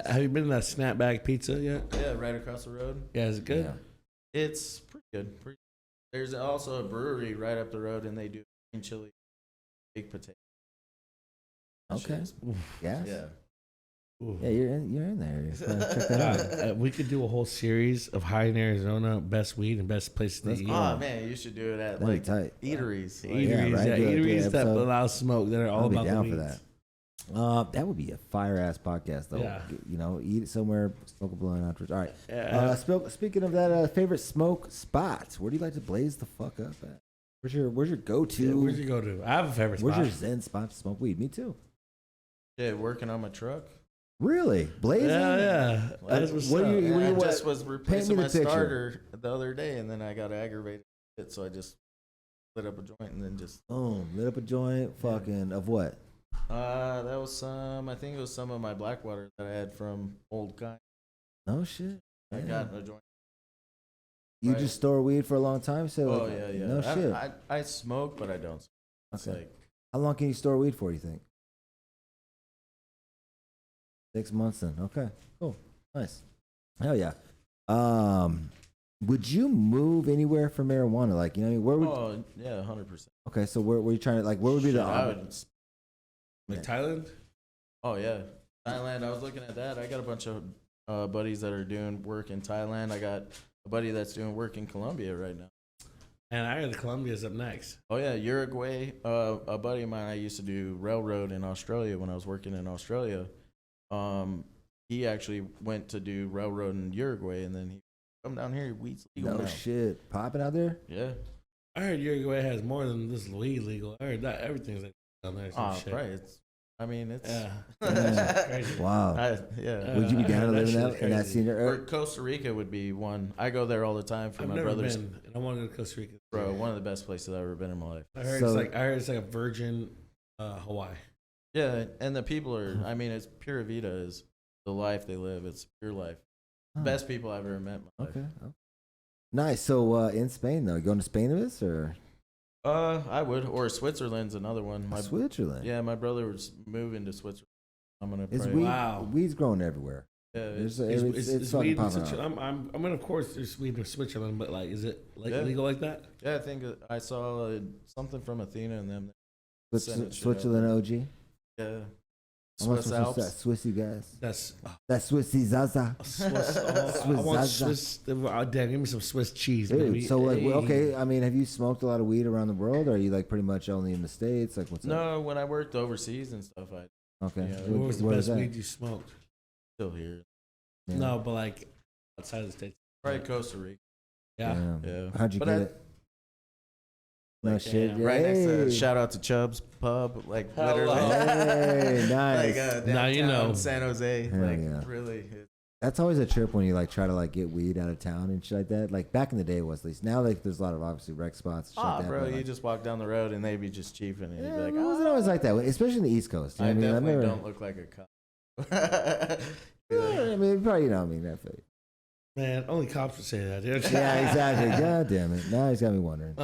Speaker 1: Have you been to that Snapback Pizza yet?
Speaker 3: right across the road.
Speaker 1: Yeah, is it good?
Speaker 2: Yeah.
Speaker 3: It's pretty good. There's also a brewery right up the road, and they do green chili, baked potato. That shit
Speaker 2: Okay.
Speaker 3: is-
Speaker 2: Yes?
Speaker 3: Yeah.
Speaker 1: Ooh.
Speaker 2: Yeah, you're in there. You gotta check that out.
Speaker 1: We could do a whole series of high in Arizona best weed and best places to
Speaker 2: Let's
Speaker 1: eat.
Speaker 2: go.
Speaker 3: Oh man, you should do it at
Speaker 2: That'd be
Speaker 3: like
Speaker 2: tight.
Speaker 3: eateries. Like,
Speaker 1: Eateries,
Speaker 2: right? Do
Speaker 1: eateries
Speaker 2: an
Speaker 1: that
Speaker 2: episode.
Speaker 1: allow smoke that are all
Speaker 2: I'll be
Speaker 1: about
Speaker 2: down
Speaker 1: the
Speaker 2: for
Speaker 1: weeds.
Speaker 2: that. That would be a fire ass podcast, though.
Speaker 1: Yeah.
Speaker 2: You know, eat it somewhere, smoke a blunt afterwards. All right.
Speaker 1: Yeah.
Speaker 2: Speaking of that, favorite smoke spots. Where do you like to blaze the fuck up at? Where's your go-to?
Speaker 1: Yeah, where'd you go to? I have a favorite
Speaker 2: Where's
Speaker 1: spot.
Speaker 2: your zen spot to smoke weed? Me too.
Speaker 3: Yeah, working on my truck.
Speaker 2: Really? Blazing?
Speaker 1: Yeah.
Speaker 3: Like,
Speaker 1: That's what's
Speaker 2: what
Speaker 1: up.
Speaker 2: do you-
Speaker 3: And I
Speaker 2: what-
Speaker 3: just was replacing
Speaker 2: me
Speaker 3: my
Speaker 2: the picture.
Speaker 3: starter the other day, and then I got aggravated with it, so I just lit up a joint and then just.
Speaker 2: Boom. Lit up a joint. Fucking of what?
Speaker 3: That was some. I think it was some of my Blackwater that I had from Old Guy.
Speaker 2: No shit.
Speaker 3: I
Speaker 2: Yeah.
Speaker 3: got in a joint.
Speaker 2: You
Speaker 3: right.
Speaker 2: just store weed for a long time? So
Speaker 3: Oh yeah, yeah.
Speaker 2: No shit.
Speaker 3: I smoke, but I don't. It's
Speaker 2: Okay.
Speaker 3: like
Speaker 2: How long can you store weed for, you think? 6 months then. Okay. Cool. Nice. Hell yeah. Would you move anywhere for marijuana? Like, you know, where would
Speaker 3: oh yeah, 100%.
Speaker 2: okay, so where were you trying to like where would be the
Speaker 3: I would.
Speaker 1: Like Thailand?
Speaker 3: Oh yeah, Thailand. I was looking at that. I got a bunch of buddies that are doing work in Thailand. I got a buddy that's doing work in Colombia right now.
Speaker 1: And I heard the Colombia's up next.
Speaker 3: Oh yeah, Uruguay. A buddy of mine. I used to do railroad in Australia when I was working in Australia. He actually went to do railroad in Uruguay, and then he come down here. Weed's legal
Speaker 2: No
Speaker 3: now.
Speaker 2: shit. Popping out there?
Speaker 3: Yeah.
Speaker 1: I heard Uruguay has more than this weed legal. I heard that everything's like down there. Some
Speaker 3: Oh,
Speaker 1: shit.
Speaker 3: right. I mean, it's.
Speaker 1: Yeah.
Speaker 2: Yeah.
Speaker 1: Crazy.
Speaker 2: Wow.
Speaker 3: Yeah.
Speaker 2: Would you be
Speaker 1: I
Speaker 2: down to
Speaker 1: heard
Speaker 2: live in
Speaker 1: that
Speaker 2: that
Speaker 1: shit's
Speaker 2: in that
Speaker 1: crazy.
Speaker 2: senior
Speaker 3: Or
Speaker 2: area?
Speaker 3: Costa Rica would be one. I go there all the time for
Speaker 1: I've
Speaker 3: my
Speaker 1: never
Speaker 3: brother's.
Speaker 1: been, and I want to go to Costa Rica.
Speaker 3: Bro, one of the best places I've ever been in my life.
Speaker 1: I heard
Speaker 2: So-
Speaker 1: it's like a virgin Hawaii.
Speaker 3: Yeah, and the people are. I mean, it's pura vida is the life they live. It's pure life.
Speaker 2: Huh.
Speaker 3: Best people I've ever met in my life.
Speaker 2: Okay. Nice. So in Spain though, you going to Spain with us or
Speaker 3: I would. Or Switzerland's another one. My
Speaker 2: Switzerland?
Speaker 3: Yeah, my brother was moving to Switzerland. I'm gonna
Speaker 2: It's
Speaker 3: pray.
Speaker 2: weed.
Speaker 1: Wow.
Speaker 2: Weed's growing everywhere.
Speaker 3: Yeah,
Speaker 2: It's
Speaker 1: Is
Speaker 2: fucking
Speaker 1: weed in
Speaker 2: popping
Speaker 1: Switzerland?
Speaker 2: out.
Speaker 1: I mean, of course, there's weed in Switzerland, but like, is it like
Speaker 3: Yeah.
Speaker 1: legal like that?
Speaker 3: yeah, I think I saw something from Athena and them. Send it shit
Speaker 2: Switzerland
Speaker 3: out.
Speaker 2: OG.
Speaker 3: Yeah,
Speaker 2: I want
Speaker 3: Swiss
Speaker 2: some
Speaker 3: Alps.
Speaker 2: that Swissy guys.
Speaker 1: That's
Speaker 2: That Swissy Zaza.
Speaker 1: Swiss. I
Speaker 2: Swiss
Speaker 1: want
Speaker 2: Zaza.
Speaker 1: Swiss. Damn, give me some Swiss cheese,
Speaker 2: Dude,
Speaker 1: baby.
Speaker 2: so like,
Speaker 1: Hey.
Speaker 2: okay, I mean, have you smoked a lot of weed around the world, or are you like pretty much only in the States? Like, what's up?
Speaker 3: No, when I worked overseas and stuff, I
Speaker 2: Okay.
Speaker 3: Yeah,
Speaker 1: What was the
Speaker 2: Where
Speaker 1: best
Speaker 2: is that?
Speaker 1: weed you smoked?
Speaker 3: still here.
Speaker 2: Yeah.
Speaker 1: No, but like outside of the states.
Speaker 3: Probably Costa Rica.
Speaker 1: Yeah.
Speaker 2: Damn.
Speaker 3: Yeah.
Speaker 2: How'd you
Speaker 3: But
Speaker 2: get
Speaker 3: I-
Speaker 2: it? No
Speaker 3: Like,
Speaker 2: shit.
Speaker 1: damn,
Speaker 3: Right next to
Speaker 2: Hey.
Speaker 3: shout out to Chubb's Pub, like
Speaker 1: Hello.
Speaker 3: literally.
Speaker 2: Hey, nice.
Speaker 3: Like
Speaker 1: Now you
Speaker 3: downtown
Speaker 1: know.
Speaker 3: San Jose.
Speaker 2: Hell
Speaker 3: like
Speaker 2: yeah.
Speaker 3: really.
Speaker 2: That's always a trip when you like try to like get weed out of town and shit like that. Like back in the day, it was at least. Now like there's a lot of obviously rec spots. And shit like that,
Speaker 3: Bro,
Speaker 2: but,
Speaker 3: you
Speaker 2: like,
Speaker 3: just walk down the road and they be just chiefing and
Speaker 2: yeah,
Speaker 3: you'd be like,
Speaker 2: it wasn't always like that, especially in the East Coast. You know
Speaker 3: I
Speaker 2: what I mean,
Speaker 3: definitely
Speaker 2: never-
Speaker 3: don't look like a cop.
Speaker 2: Yeah, I mean, probably you know. I mean, that.
Speaker 1: Man, only cops would say that, dude.
Speaker 2: Yeah, exactly. God damn it. Now he's got me wondering.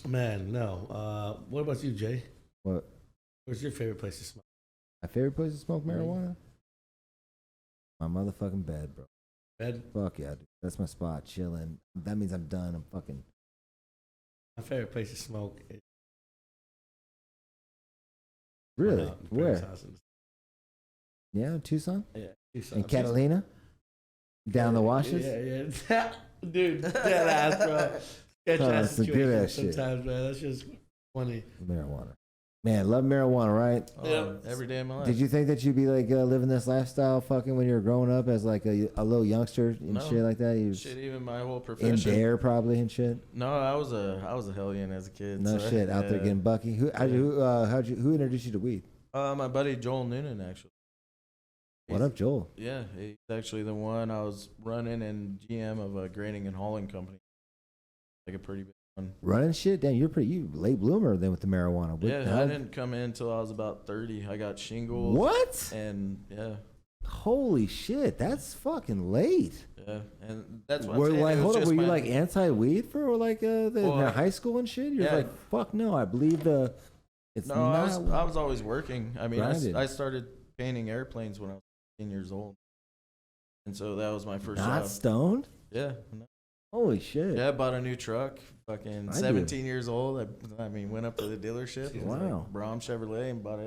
Speaker 1: Man, no. What about you, Jay?
Speaker 2: What?
Speaker 1: Where's your favorite place to smoke?
Speaker 2: My favorite place to smoke marijuana? My motherfucking bed, bro.
Speaker 1: Bed.
Speaker 2: Fuck yeah, dude. That's my spot. Chilling. That means I'm done. I'm fucking.
Speaker 1: My favorite place to smoke is
Speaker 2: Really?
Speaker 1: out in Frank's
Speaker 2: Where?
Speaker 1: house in-
Speaker 2: Yeah, in Tucson?
Speaker 1: Yeah, Tucson.
Speaker 2: In Catalina? Down the washes?
Speaker 1: Yeah. Dude, dead ass, bro. Sketch
Speaker 2: Oh,
Speaker 1: ass
Speaker 2: that's some good
Speaker 1: situation
Speaker 2: ass shit.
Speaker 1: sometimes, man. That's just funny.
Speaker 2: Marijuana. Man, love marijuana, right?
Speaker 3: Every day of my life.
Speaker 2: Did you think that you'd be like living this lifestyle fucking when you were growing up as like a little youngster and
Speaker 3: No.
Speaker 2: shit like that? You was
Speaker 3: Shit, even my whole
Speaker 2: in
Speaker 3: profession.
Speaker 2: Dare probably and shit.
Speaker 3: No, I was a hellion as a kid.
Speaker 2: No
Speaker 3: so,
Speaker 2: shit, out there
Speaker 3: yeah.
Speaker 2: getting bucky. Who introduced you to weed?
Speaker 3: My buddy Joel Noonan, actually.
Speaker 2: What up, Joel?
Speaker 3: Yeah, he's actually the one I was running and GM of a grading and hauling company. Like a pretty big one.
Speaker 2: Running shit? Damn, you late bloomer then with the marijuana. What the
Speaker 3: Yeah,
Speaker 2: hell?
Speaker 3: I didn't come in until I was about 30. I got shingles.
Speaker 2: What?
Speaker 3: And yeah,
Speaker 2: Holy shit, that's fucking late.
Speaker 3: yeah, and that's what.
Speaker 2: Were
Speaker 3: I'm saying.
Speaker 2: like,
Speaker 3: It was
Speaker 2: hold up,
Speaker 3: just
Speaker 2: were you
Speaker 3: my-
Speaker 2: like anti-weed for like
Speaker 3: Well,
Speaker 2: in high school and shit? You're
Speaker 3: yeah.
Speaker 2: like, fuck no, I believe it's
Speaker 3: No,
Speaker 2: not.
Speaker 3: I was always working. I mean,
Speaker 2: Grinded.
Speaker 3: I started painting airplanes when I was 10 years old, and so that was my first
Speaker 2: not
Speaker 3: job.
Speaker 2: stoned.
Speaker 3: Yeah,
Speaker 2: Holy shit!
Speaker 3: yeah. I bought a new truck. Fucking
Speaker 2: I
Speaker 3: 17 years old. I mean, went up to the dealership. It was
Speaker 2: Wow.
Speaker 3: like Brom Chevrolet and bought a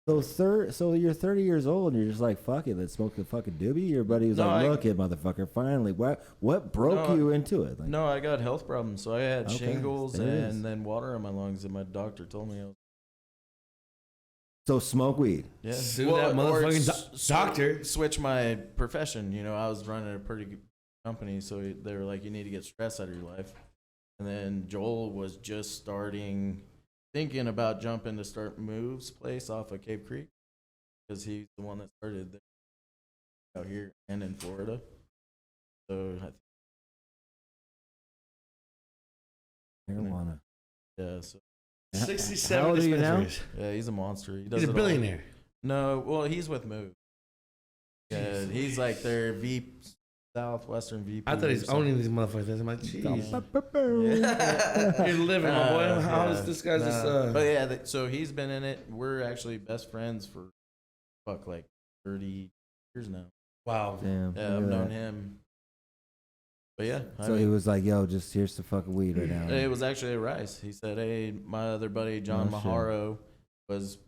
Speaker 3: S10.
Speaker 2: So you're 30 years old and you're just like, fuck it, let's smoke a fucking doobie. Your buddy was
Speaker 3: No,
Speaker 2: like,
Speaker 3: I-
Speaker 2: look it, motherfucker, finally. What broke
Speaker 3: No,
Speaker 2: you into it? Like,
Speaker 3: No, I got health problems, so I had
Speaker 2: Okay,
Speaker 3: shingles
Speaker 2: there it is.
Speaker 3: and then water in my lungs, and my doctor told me I was.
Speaker 2: So smoke weed.
Speaker 3: Yeah,
Speaker 1: Sue that
Speaker 3: or
Speaker 1: motherfucking doctor.
Speaker 3: Switch my profession. You know, I was running a pretty good company, so they were like, "You need to get stress out of your life." And then Joel was just thinking about jumping to start Move's place off of Cape Creek, because he's the one that started there out here and in Florida. So
Speaker 2: Marijuana.
Speaker 3: yeah, so
Speaker 1: 67
Speaker 2: How old are you now?
Speaker 1: dispensaries.
Speaker 3: yeah, he's a monster. He does
Speaker 1: He's
Speaker 3: it
Speaker 1: a
Speaker 3: all.
Speaker 1: billionaire.
Speaker 3: No, well, he's with Move. Yeah,
Speaker 1: Jeez.
Speaker 3: he's like their Southwestern VP.
Speaker 1: I thought he's
Speaker 3: or something.
Speaker 1: owning these motherfuckers. I'm like, jeez.
Speaker 3: Yeah.
Speaker 1: You're living, my boy. How is this guy's just
Speaker 3: But yeah, so he's been in it. We're actually best friends for like 30 years now.
Speaker 1: wow.
Speaker 2: Damn.
Speaker 3: Yeah,
Speaker 2: look
Speaker 3: I've
Speaker 2: at
Speaker 3: known
Speaker 2: that.
Speaker 3: him. But yeah, I
Speaker 2: So he
Speaker 3: mean,
Speaker 2: was like, yo, just here's the fucking weed right now.
Speaker 3: it was actually a Rise. He said, "Hey, my other buddy John
Speaker 2: Oh, shit.
Speaker 3: Maharo was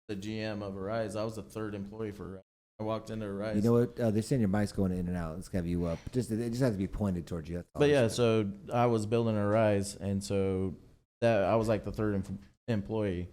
Speaker 3: the GM of Arise. I was the third employee for Arise. I walked into Arise.
Speaker 2: You know what? They're saying your mic's going in and out. Let's have you up. It just has to be pointed towards you. That's all
Speaker 3: But
Speaker 2: I'm
Speaker 3: yeah,
Speaker 2: saying.
Speaker 3: so I was building a Rise, and so that I was like the third employee.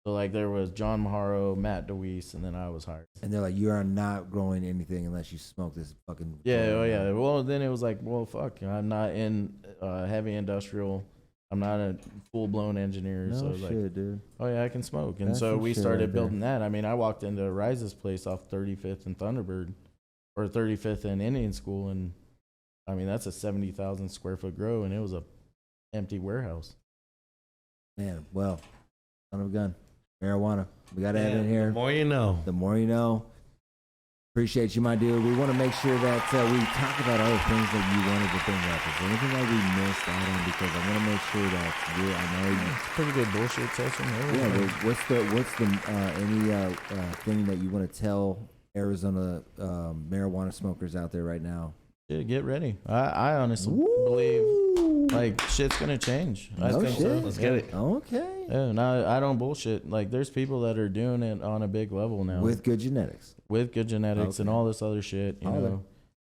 Speaker 3: So like there was John Maharo, Matt DeWeese, and then I was hired.
Speaker 2: And they're like, you are not growing anything unless you smoke this fucking.
Speaker 3: Yeah, oh yeah. Well, then it was like, well, fuck. I'm not in heavy industrial. I'm not a full blown engineer.
Speaker 2: No
Speaker 3: so it was
Speaker 2: shit,
Speaker 3: like,
Speaker 2: dude.
Speaker 3: oh yeah, I can smoke. And
Speaker 2: That's
Speaker 3: so
Speaker 2: some
Speaker 3: we
Speaker 2: shit
Speaker 3: started
Speaker 2: right there.
Speaker 3: building that. I mean, I walked into Rise's place off 35th and Thunderbird, or 35th and Indian School, and I mean that's a 70,000 square foot grow, and it was a empty warehouse.
Speaker 2: Man, well, son of a gun. Marijuana. We got to have it in here.
Speaker 1: The more you know.
Speaker 2: The more you know. Appreciate you, my dude. We want to make sure that we talk about other things that you wanted to bring up. Is there anything that we missed out on? Because I want to make sure that I know you.
Speaker 3: It's a pretty good bullshit session.
Speaker 2: Yeah. What's the any thing that you want to tell Arizona marijuana smokers out there right now?
Speaker 3: Yeah, get ready. I honestly believe like shit's gonna change. I
Speaker 2: No
Speaker 3: think so.
Speaker 2: shit.
Speaker 1: Let's get it.
Speaker 2: Okay.
Speaker 3: Yeah, and I don't bullshit. Like there's people that are doing it on a big level now
Speaker 2: With good genetics.
Speaker 3: with good genetics and
Speaker 2: Okay.
Speaker 3: all this other shit, you
Speaker 2: Holler.
Speaker 3: know.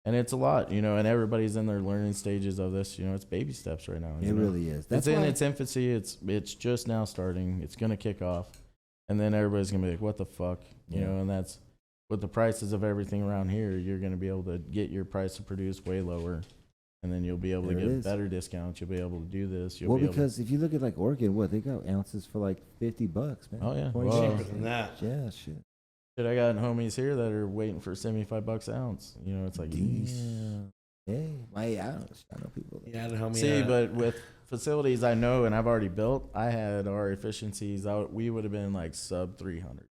Speaker 3: And it's a lot, you know, and everybody's in their learning stages of this. You know, it's baby steps right now.
Speaker 2: It
Speaker 3: you know?
Speaker 2: really is.
Speaker 3: It's in
Speaker 2: why-
Speaker 3: its infancy. It's just now starting. It's gonna kick off, and then everybody's gonna be like, "What the fuck?" You
Speaker 2: Yeah.
Speaker 3: know, and that's with the prices of everything around here. You're gonna be able to get your price to produce way lower, and then you'll be able
Speaker 2: There
Speaker 3: to
Speaker 2: it
Speaker 3: get
Speaker 2: is.
Speaker 3: better discounts. You'll be able to do this. You'll
Speaker 2: Well,
Speaker 3: be able
Speaker 2: because if you look at like Oregon, what they got ounces for like $50, man.
Speaker 3: Oh, yeah.
Speaker 2: 20
Speaker 3: Well,
Speaker 1: Cheaper
Speaker 2: cents.
Speaker 1: than that.
Speaker 2: Yeah, shit.
Speaker 3: shit, I got homies here that are waiting for $75 an ounce. You know, it's like, yeah.
Speaker 2: Hey, I know people.
Speaker 1: Yeah, I don't know how many.
Speaker 3: See, but with facilities I know and I've already built, I had our efficiencies out. We would have been like sub 300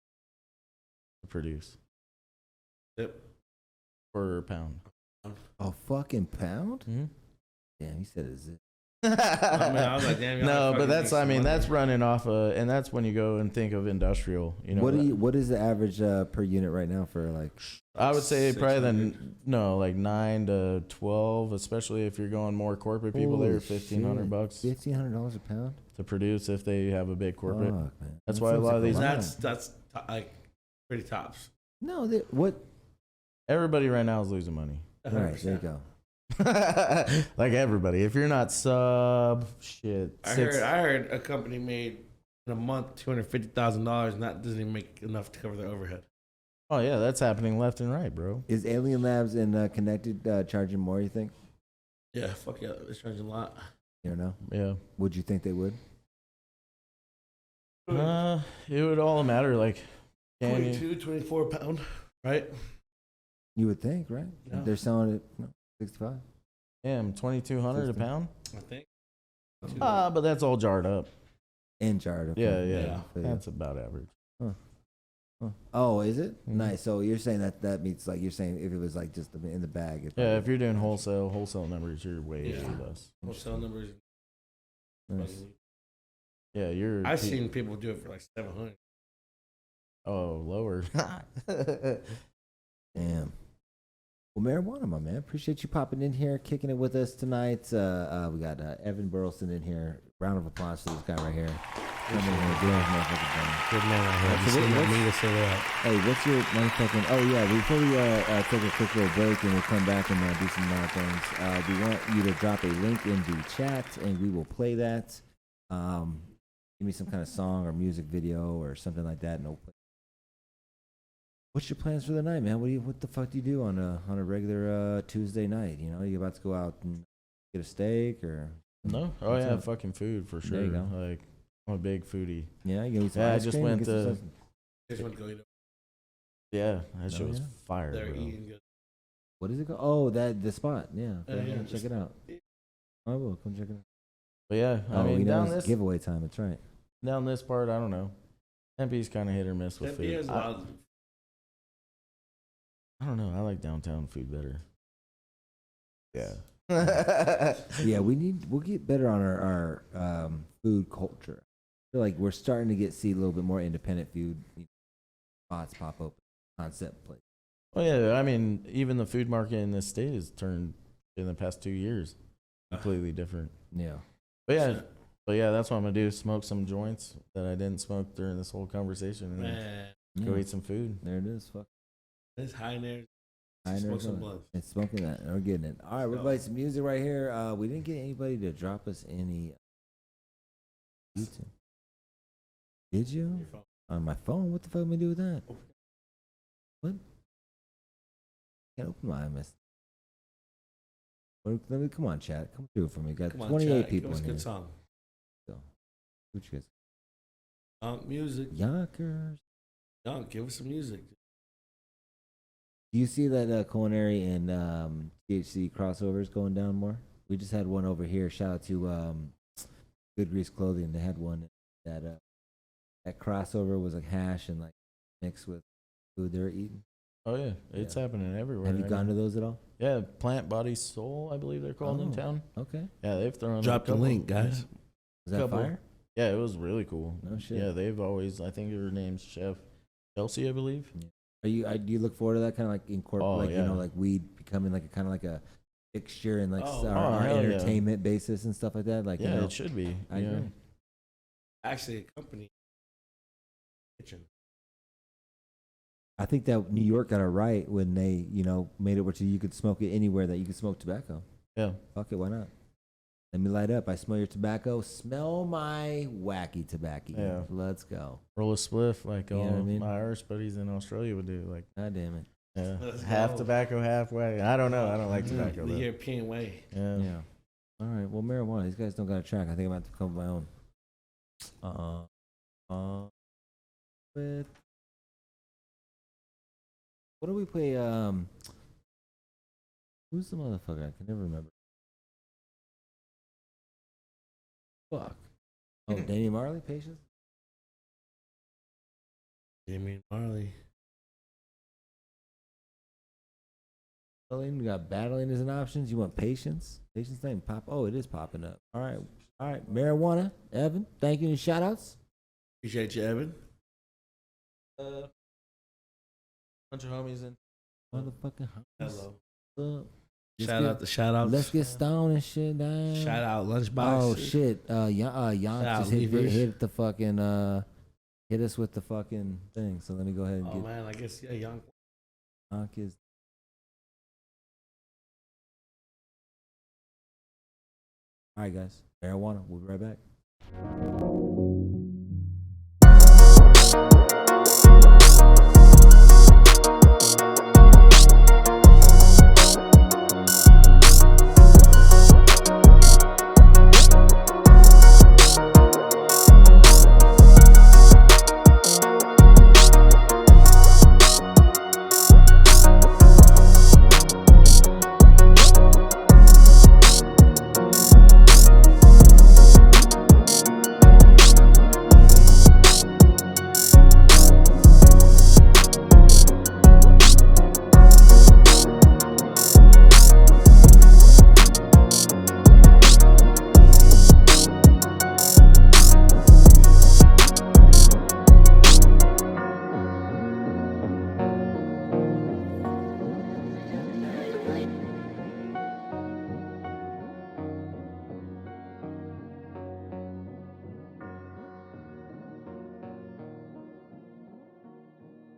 Speaker 3: to produce
Speaker 1: Yep.
Speaker 3: per pound.
Speaker 2: A fucking pound?
Speaker 3: Mm-hmm.
Speaker 2: Damn, he said it's it.
Speaker 1: I was like, damn, y'all
Speaker 3: No,
Speaker 1: fucking
Speaker 3: but that's
Speaker 1: make
Speaker 3: I
Speaker 1: some
Speaker 3: mean
Speaker 1: money.
Speaker 3: that's running off and that's when you go and think of industrial. You know,
Speaker 2: What is the average per unit right now for like?
Speaker 3: I would say probably
Speaker 1: 600.
Speaker 3: like 9 to 12, especially if you're going more corporate people.
Speaker 2: Holy
Speaker 3: They're $1,500 bucks
Speaker 2: $1,500 a pound.
Speaker 3: to produce if they have a big corporate.
Speaker 2: Fuck, man.
Speaker 3: That's
Speaker 2: That
Speaker 3: why a
Speaker 2: sounds
Speaker 3: lot
Speaker 2: like
Speaker 3: of these-
Speaker 2: lot.
Speaker 1: That's like pretty tops.
Speaker 2: No, what?
Speaker 3: Everybody right now is losing money.
Speaker 2: All right, there you go.
Speaker 3: Like everybody. If you're not sub shit,
Speaker 1: I heard a company made in a month $250,000, and that doesn't even make enough to cover their overhead.
Speaker 3: Oh yeah, that's happening left and right, bro.
Speaker 2: Is Alien Labs and Connected charging more? You think?
Speaker 1: Yeah, fuck yeah, it's charging a lot.
Speaker 2: You don't know.
Speaker 3: Yeah.
Speaker 2: Would you think they would?
Speaker 3: It would all matter. Like, can
Speaker 1: 22,
Speaker 3: you?
Speaker 1: 24 pound, right?
Speaker 2: You would think, right?
Speaker 1: Yeah.
Speaker 2: They're selling it 65.
Speaker 3: Damn, 2,200 a
Speaker 2: 60.
Speaker 3: pound.
Speaker 1: I think.
Speaker 3: But that's all jarred up.
Speaker 2: And jarred. Okay.
Speaker 3: Yeah,
Speaker 1: Yeah.
Speaker 3: That's about average.
Speaker 2: Huh. Oh, is it?
Speaker 3: Mhm.
Speaker 2: Nice. So you're saying that means like you're saying if it was like just in the bag. It's
Speaker 3: Yeah, if you're doing wholesale numbers, you're way
Speaker 1: Yeah.
Speaker 3: less.
Speaker 1: Wholesale numbers.
Speaker 2: Nice.
Speaker 3: Yeah, you're.
Speaker 1: I've seen people do it for like 700.
Speaker 3: Oh, lower.
Speaker 2: Damn. Well, marijuana, my man. Appreciate you popping in here, kicking it with us tonight. We got Evan Burleson in here. Round of applause for this guy right here. Coming in here, doing his motherfucking thing.
Speaker 1: Good man out here.
Speaker 2: So
Speaker 1: Just
Speaker 2: what's-
Speaker 1: me to say that.
Speaker 2: Hey, what's your motherfucking? Oh yeah, before we take a quick little break and we'll come back and do some more things. We want you to drop a link in the chat and we will play that. Give me some kind of song or music video or something like that, and we'll play. What's your plans for the night, man? What the fuck do you do on a regular Tuesday night? You know, you about to go out and get a steak or?
Speaker 3: No. Oh
Speaker 2: What's
Speaker 3: yeah,
Speaker 2: up?
Speaker 3: fucking food for sure.
Speaker 2: There you go.
Speaker 3: Like, I'm a big foodie.
Speaker 2: Yeah, you gonna eat some
Speaker 3: Yeah, I
Speaker 2: ice
Speaker 3: just
Speaker 2: cream and
Speaker 3: went
Speaker 2: get some
Speaker 3: to-
Speaker 2: stuff?
Speaker 1: Just want to go eat it.
Speaker 3: Yeah, that shit
Speaker 2: Oh,
Speaker 3: was
Speaker 2: yeah.
Speaker 3: fire,
Speaker 1: They're
Speaker 3: bro.
Speaker 1: eating good.
Speaker 2: What is it called? Oh, the spot. Yeah,
Speaker 1: Yeah, yeah,
Speaker 2: check
Speaker 1: just-
Speaker 2: it out. I will come check it out.
Speaker 3: But yeah, I
Speaker 2: Oh,
Speaker 3: mean,
Speaker 2: we know
Speaker 3: down
Speaker 2: it's
Speaker 3: this
Speaker 2: giveaway time. That's right.
Speaker 3: down this part, I don't know. Tempe's kind of hit or miss with
Speaker 1: Tempe
Speaker 3: food.
Speaker 1: has a lot of-
Speaker 3: I don't know. I like downtown food better. Yeah.
Speaker 2: Yeah, we'll get better on our food culture. I feel like we're starting to see a little bit more independent food spots pop up, concept place.
Speaker 3: Well, yeah. I mean, even the food market in this state has turned in the past 2 years completely different.
Speaker 2: Yeah.
Speaker 3: But yeah, that's what I'm gonna do. Smoke some joints that I didn't smoke during this whole conversation, and then
Speaker 1: Man,
Speaker 3: go
Speaker 2: Yeah.
Speaker 3: eat some food.
Speaker 2: There it is. Fuck.
Speaker 1: it's high in there.
Speaker 2: I
Speaker 1: Smoke
Speaker 2: know
Speaker 1: some blood.
Speaker 2: it's smoking that. We're getting it. All right, we're playing some music right here. We didn't get anybody to drop us any YouTube. Did you?
Speaker 1: Your phone.
Speaker 2: On my phone? What the fuck am I do with that? What? Can't open my MS. Let me come on, chat. Come through for me. Got
Speaker 1: Come on,
Speaker 2: 28
Speaker 1: chat.
Speaker 2: people
Speaker 1: Give us
Speaker 2: in
Speaker 1: a
Speaker 2: here.
Speaker 1: good song.
Speaker 2: What you guys?
Speaker 1: Music.
Speaker 2: Yonkers.
Speaker 1: Give us some music.
Speaker 2: Do you see that culinary and THC crossovers going down more? We just had one over here. Shout out to Good Grease Clothing. They had one that crossover was like hash and like mixed with food they were eating.
Speaker 3: Oh yeah, it's happening everywhere.
Speaker 2: Have you
Speaker 3: right
Speaker 2: gone
Speaker 3: now.
Speaker 2: to those at all?
Speaker 3: Yeah, Plant Body Soul, I believe they're called in
Speaker 2: Oh.
Speaker 3: town.
Speaker 2: Okay.
Speaker 3: Yeah, they've thrown.
Speaker 1: Drop
Speaker 3: a
Speaker 1: the
Speaker 3: couple-
Speaker 1: link, guys.
Speaker 2: Is that
Speaker 3: Couple.
Speaker 2: fire?
Speaker 3: Yeah, it was really cool.
Speaker 2: No shit.
Speaker 3: Yeah, they've always. I think her name's Chef Chelsea, I believe.
Speaker 2: Do you look forward to that kind of like incorporate,
Speaker 3: Oh,
Speaker 2: like
Speaker 3: yeah.
Speaker 2: like weed becoming like a kind of like a fixture and like
Speaker 1: Oh,
Speaker 2: our
Speaker 3: hell yeah.
Speaker 2: entertainment basis and stuff like that? Like,
Speaker 3: Yeah, it should be.
Speaker 2: I
Speaker 3: yeah.
Speaker 2: agree.
Speaker 1: Actually, a company kitchen.
Speaker 2: I think that New York got it right when they, made it where you could smoke it anywhere that you could smoke tobacco.
Speaker 3: Yeah.
Speaker 2: Fuck it, why not? Let me light up. I smell your tobacco. Smell my wacky tobacco.
Speaker 3: Yeah.
Speaker 2: Let's go.
Speaker 3: Roll a spliff like
Speaker 2: You know
Speaker 3: all
Speaker 2: what I mean?
Speaker 3: my Irish buddies in Australia would do. Like,
Speaker 2: God damn it.
Speaker 3: yeah,
Speaker 1: Let's
Speaker 3: half
Speaker 1: go.
Speaker 3: tobacco, halfway. I don't know. I don't like tobacco.
Speaker 1: The
Speaker 3: Though.
Speaker 1: European way.
Speaker 3: Yeah.
Speaker 2: Yeah. All right. Well, marijuana. These guys don't got a track. I think I'm about to come up with my own. With what do we play? Who's the motherfucker? I can never remember. Fuck. Oh, Danny Marley, Patience.
Speaker 1: Jamie Marley.
Speaker 2: We got battling as an option. You want Patience? Patience thing pop. Oh, it is popping up. All right. Marijuana, Evan. Thank you and shout outs.
Speaker 1: Appreciate you, Evan.
Speaker 3: Bunch of homies in.
Speaker 2: Motherfucking
Speaker 1: Hello.
Speaker 2: Hello.
Speaker 1: Shout out.
Speaker 2: Let's get stoned and shit. Down.
Speaker 1: Shout out Lunchbox.
Speaker 2: Oh shit. Jan
Speaker 1: Shout
Speaker 2: just
Speaker 1: out Leavers.
Speaker 2: hit the fucking hit us with the fucking thing. So let me go ahead and
Speaker 1: Oh
Speaker 2: get
Speaker 1: man, I guess yeah, young.
Speaker 2: Yank is. All right, guys. Marijuana. We'll be right back.